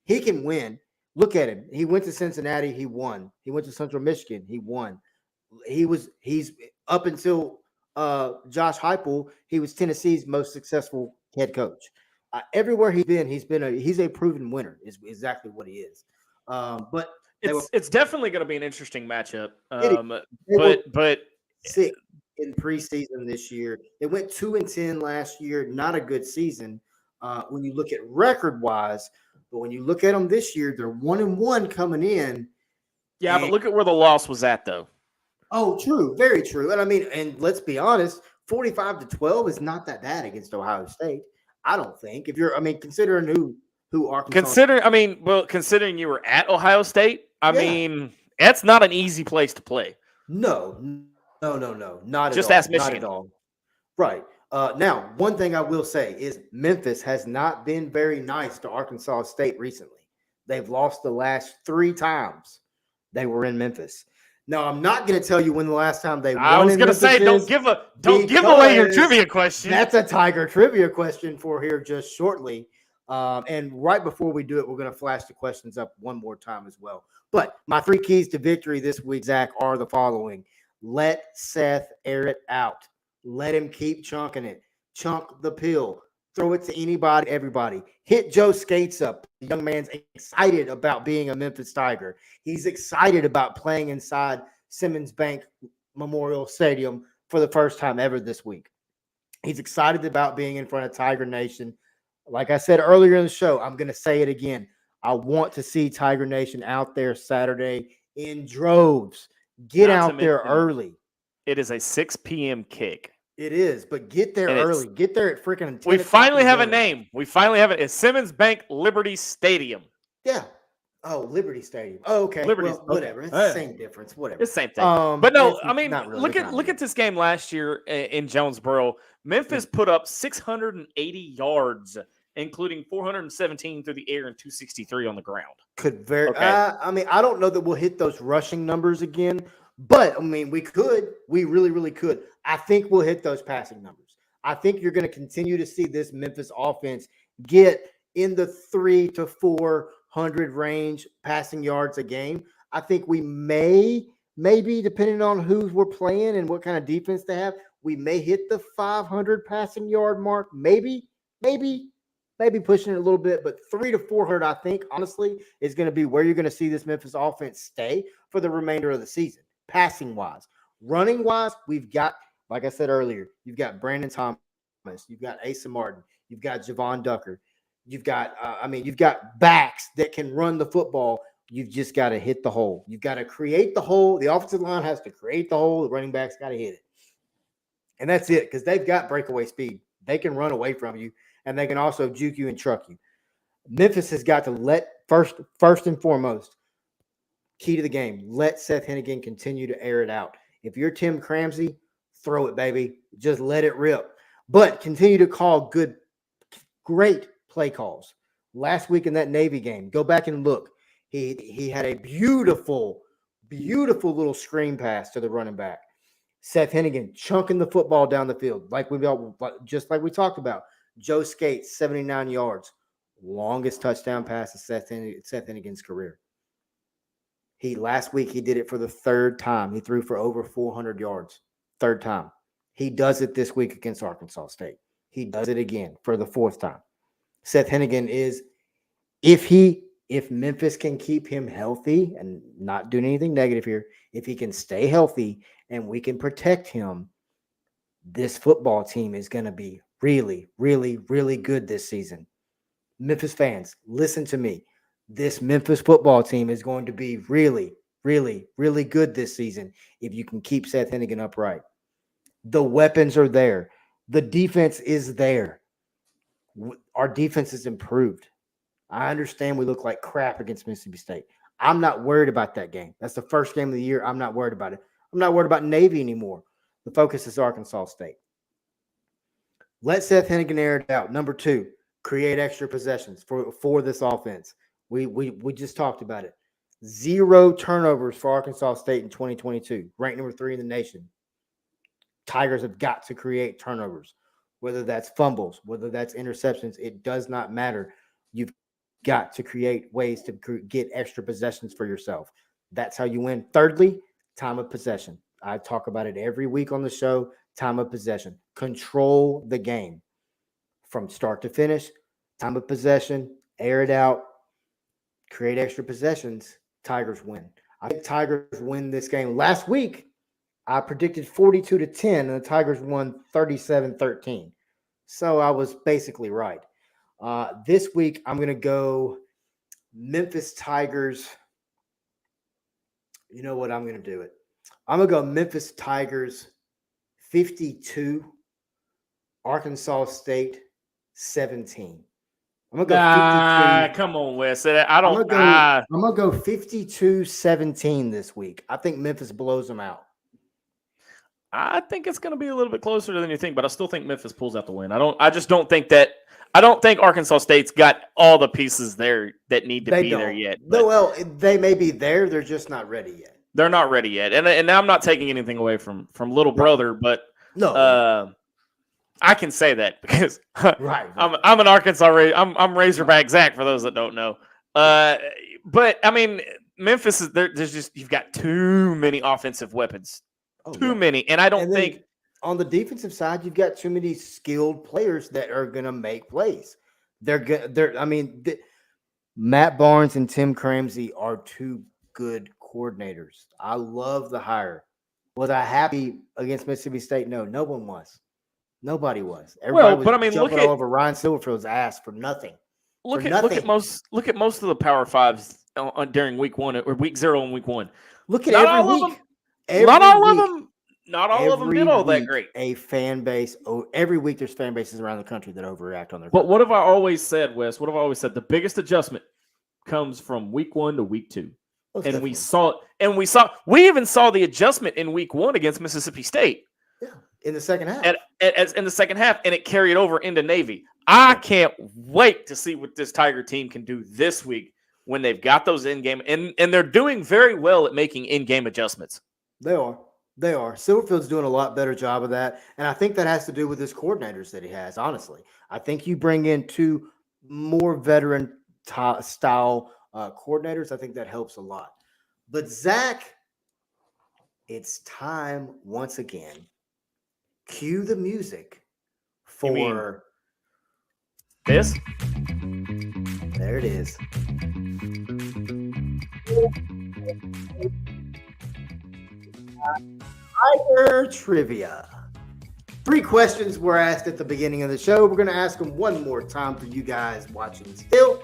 He can win. Look at him. He went to Cincinnati. He won. He went to Central Michigan. He won. He's up until Josh Heupel. He was Tennessee's most successful head coach. Everywhere he's been, he's a proven winner. Is exactly what he is. But it's definitely going to be an interesting matchup. But in preseason this year, they went 2-10 last year. Not a good season when you look at record wise. But when you look at them this year, they're 1-1 coming in. Yeah, but look at where the loss was at, though. Oh, true, very true. And I mean, and let's be honest, 45-12 is not that bad against Ohio State. I don't think. Considering who Arkansas. Considering you were at Ohio State, I mean, that's not an easy place to play. No, not at all. Just ask Michigan. Not at all. Right. Now, one thing I will say is Memphis has not been very nice to Arkansas State recently. They've lost the last 3 times they were in Memphis. Now, I'm not going to tell you when the last time they won. I was going to say, don't give away your trivia question. That's a Tiger trivia question for here just shortly. And right before we do it, we're going to flash the questions up one more time as well. But my 3 keys to victory this week, Zach, are the following. Let Seth air it out. Let him keep chunking it. Chunk the pill. Throw it to anybody, everybody. Hit Joe Scates up. The young man's excited about being a Memphis Tiger. He's excited about playing inside Simmons Bank Memorial Stadium for the first time ever this week. He's excited about being in front of Tiger Nation. Like I said earlier in the show, I'm going to say it again. I want to see Tiger Nation out there Saturday in droves. Get out there early. It is a 6 p.m. kick. It is, but get there And early. Get there at freaking 10 we o'clock finally in the have a morning. name. We finally have it. It's Simmons Bank Liberty Stadium. Yeah. Oh, Liberty Stadium. Oh, okay. Liberty's Well, whatever. okay. It's the same difference. Whatever. It's the same thing. But no, I mean, not really. look It's at not look really. at this game last year in Jonesboro. Memphis put up 680 yards, including 417 through the air and 263 on the ground. Could very. Okay. I mean, I don't know that we'll hit those rushing numbers again, but I mean, we could. We really, really could. I think we'll hit those passing numbers. I think you're going to continue to see this Memphis offense get in the 300 to 400 range passing yards a game. I think we maybe depending on who we're playing and what kind of defense they have, we may hit the 500 passing yard mark. Maybe pushing it a little bit, but 300 to 400, I think, honestly, is going to be where you're going to see this Memphis offense stay for the remainder of the season, passing wise. Running wise, we've got, like I said earlier, you've got Brandon Thomas, you've got Asa Martin, you've got Javon Ducker, you've got, you've got backs that can run the football. You've just got to hit the hole. You've got to create the hole. The offensive line has to create the hole. The running back's got to hit it. And that's it, because they've got breakaway speed. They can run away from you, and they can also juke you and truck you. Memphis has got to let, first and foremost, key to the game, let Seth Hennigan continue to air it out. If you're Tim Cramsey, throw it, baby. Just let it rip. But continue to call great play calls. Last week in that Navy game, go back and look. He had a beautiful little screen pass to the running back. Seth Hennigan chunking the football down the field, just like we talked about. Joe Scates, 79 yards, longest touchdown pass of Seth Hennigan's career. Last week he did it for the third time. He threw for over 400 yards, third time. He does it this week against Arkansas State. He does it again for the fourth time. Seth Hennigan is, if Memphis can keep him healthy and not doing anything negative here, if he can stay healthy and we can protect him, this football team is going to be really, really, really good this season. Memphis fans, listen to me. This Memphis football team is going to be really, really, really good this season if you can keep Seth Hennigan upright. The weapons are there. The defense is there. Our defense is improved. I understand we look like crap against Mississippi State. I'm not worried about that game. That's the first game of the year. I'm not worried about it. I'm not worried about Navy anymore. The focus is Arkansas State. Let Seth Hennigan air it out. Number 2, create extra possessions for this offense. We just talked about it. 0 turnovers for Arkansas State in 2022, ranked number 3 in the nation. Tigers have got to create turnovers, whether that's fumbles, whether that's interceptions. It does not matter. You've got to create ways to get extra possessions for yourself. That's how you win. Thirdly, time of possession. I talk about it every week on the show. Time of possession. Control the game from start to finish. Time of possession. Air it out. Create extra possessions. Tigers win. I think Tigers win this game. Last week, I predicted 42-10, and the Tigers won 37-13. So I was basically right. This week, I'm going to go Memphis Tigers. You know what? I'm going to do it. I'm going to go Memphis Tigers 52, Arkansas State 17. I'm going to go 52. Come on, Wes. I'm going to go 52-17 this week. I think Memphis blows them out. I think it's going to be a little bit closer than you think, but I still think Memphis pulls out the win. I don't think Arkansas State's got all the pieces there that need to be there yet. Well, they may be there. They're just not ready yet. They're not ready yet. And I'm not taking anything away from little brother, but no. I can say that because right. I'm an Arkansas I'm Razorback Zach for those that don't know. But I mean, Memphis is there's just you've got too many offensive weapons. Too many. And I don't think on the defensive side, you've got too many skilled players that are going to make plays. Matt Barnes and Tim Cramsey are 2 good coordinators. I love the hire. Was I happy against Mississippi State? No, no one was. Nobody was. Everybody was jumping all over Ryan Silverfield's ass for nothing. Look at most of the Power Fives during week 1 or week 0 and week 1. Look at every week. Not all of them. Not all of them did all that great. A fan base, every week there's fan bases around the country that overreact on their. But what have I always said, Wes? What have I always said? The biggest adjustment comes from week 1 to week 2. Most And definitely. we even saw the adjustment in week 1 against Mississippi State. Yeah, in the second half. In the second half, and it carried over into Navy. I can't wait to see what this Tiger team can do this week when they've got those in-game, and they're doing very well at making in-game adjustments. They are. Silverfield's doing a lot better job of that, and I think that has to do with his coordinators that he has, honestly. I think you bring in 2 more veteran style coordinators. I think that helps a lot. But, Zach, it's time once again. Cue the music for this. There it is. Tiger Trivia. 3 questions were asked at the beginning of the show. We're going to ask them one more time for you guys watching still.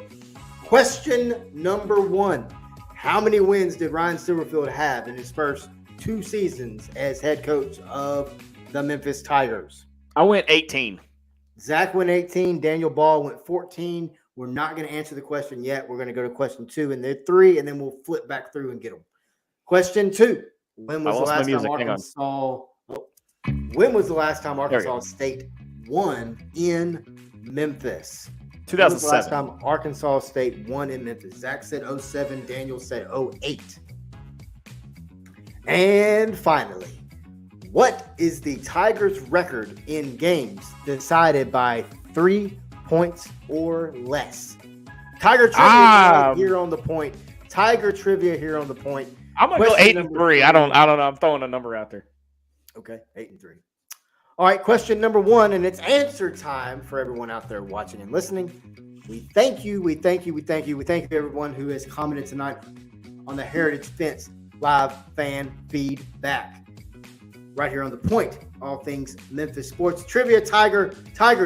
Question number 1. How many wins did Ryan Silverfield have in his first 2 seasons as head coach of the Memphis Tigers? I went 18. Zach went 18. Daniel Ball went 14. We're not going to answer the question yet. We're going to go to question 2 and then 3, and then we'll flip back through and get them. Question 2. When was the last time Arkansas State won in Memphis? 2007. When was the last time Arkansas State won in Memphis? Zach said 07. Daniel said 08. And finally, what is the Tigers' record in games decided by 3 points or less? Tiger Trivia here on the point. Tiger Trivia here on the point. I'm gonna go 8 and 3. I don't know. I'm throwing a number out there. Okay, 8 and 3. All right, question number 1, and it's answer time for everyone out there watching and listening. We thank you, everyone who has commented tonight on the Heritage Fence live fan feedback. Right here on the point, all things Memphis sports trivia, Tiger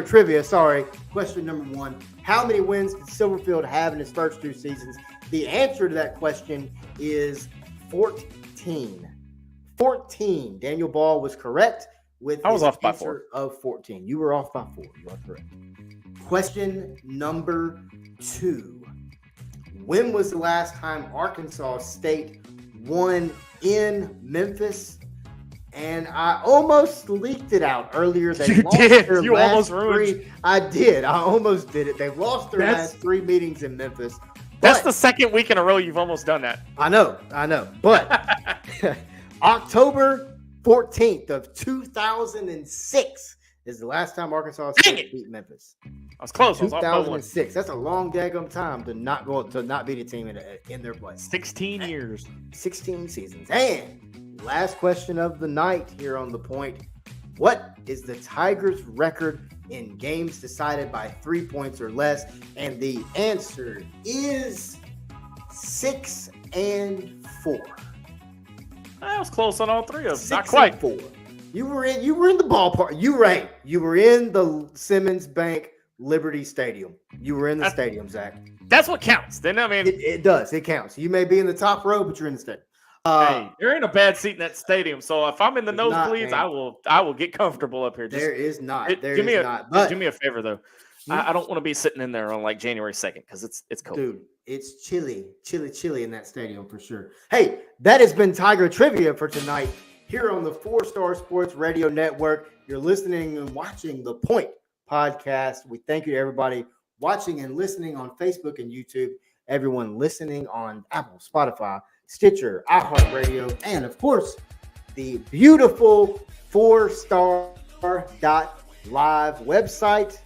Trivia. Sorry, question number 1: how many wins did Silverfield have in his first 2 seasons? The answer to that question is 14. 14. Daniel Ball was correct with I was his off by answer 4. of 14. You were off by 4. You are correct. Question number 2. When was the last time Arkansas State won in Memphis? And I almost leaked it out earlier. They lost their You last almost ruined. 3. I did. I almost did it. They've lost their last 3 meetings in Memphis. That's But- the second week in a row you've almost done that. I know. But October 14th of 2006 is the last time Arkansas State beat Memphis. I was close. I was off by 1. 2006. That's a long daggum time to not beat a team in their place. 16 years. 16 seasons. And last question of the night here on the point. What is the Tigers' record in games decided by 3 points or less? And the answer is 6 and 4. I was close on all 3 of them. 6 Not quite. and 4. You were in the ballpark. You were in the Simmons Bank Liberty Stadium. You were in the stadium, Zach. That's what counts. Then I mean, It does. It counts. You may be in the top row, but you're in the stadium. hey, you're in a bad seat in that stadium. So if I'm in the There's not, nosebleeds, man. I will get comfortable up here. There is not. do me a favor though. I don't want to be sitting in there on like January 2nd because it's cold. Dude, it's chilly in that stadium for sure. Hey, that has been Tiger Trivia for tonight here on the 4-Star Sports Radio Network. You're listening and watching the Point Podcast. We thank you to everybody watching and listening on Facebook and YouTube, everyone listening on Apple, Spotify, Stitcher, iHeartRadio, and of course, the beautiful 4star.live website.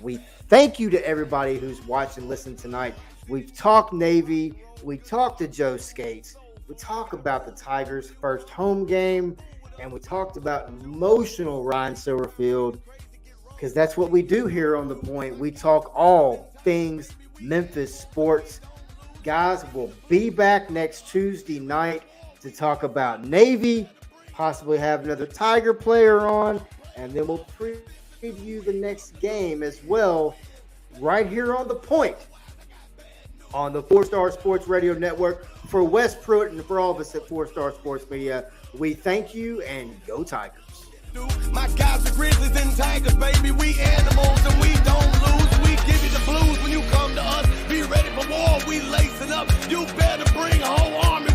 We thank you to everybody who's watched and listened tonight. We've talked Navy. We talked to Joe Scates. We talked about the Tigers' first home game. And we talked about emotional Ryan Silverfield, because that's what we do here on The Point. We talk all things Memphis sports. Guys, we'll be back next Tuesday night to talk about Navy, possibly have another Tiger player on, and then we'll preview the next game as well right here on The Point on the 4-Star Sports Radio Network. For Wes Pruitt and for all of us at 4-Star Sports Media, we thank you and go Tigers. My guys are grizzlies and tigers, baby. We animals and we don't lose. We give you the blues when you come to us. Be ready for war. We lacing up. You better bring a whole army.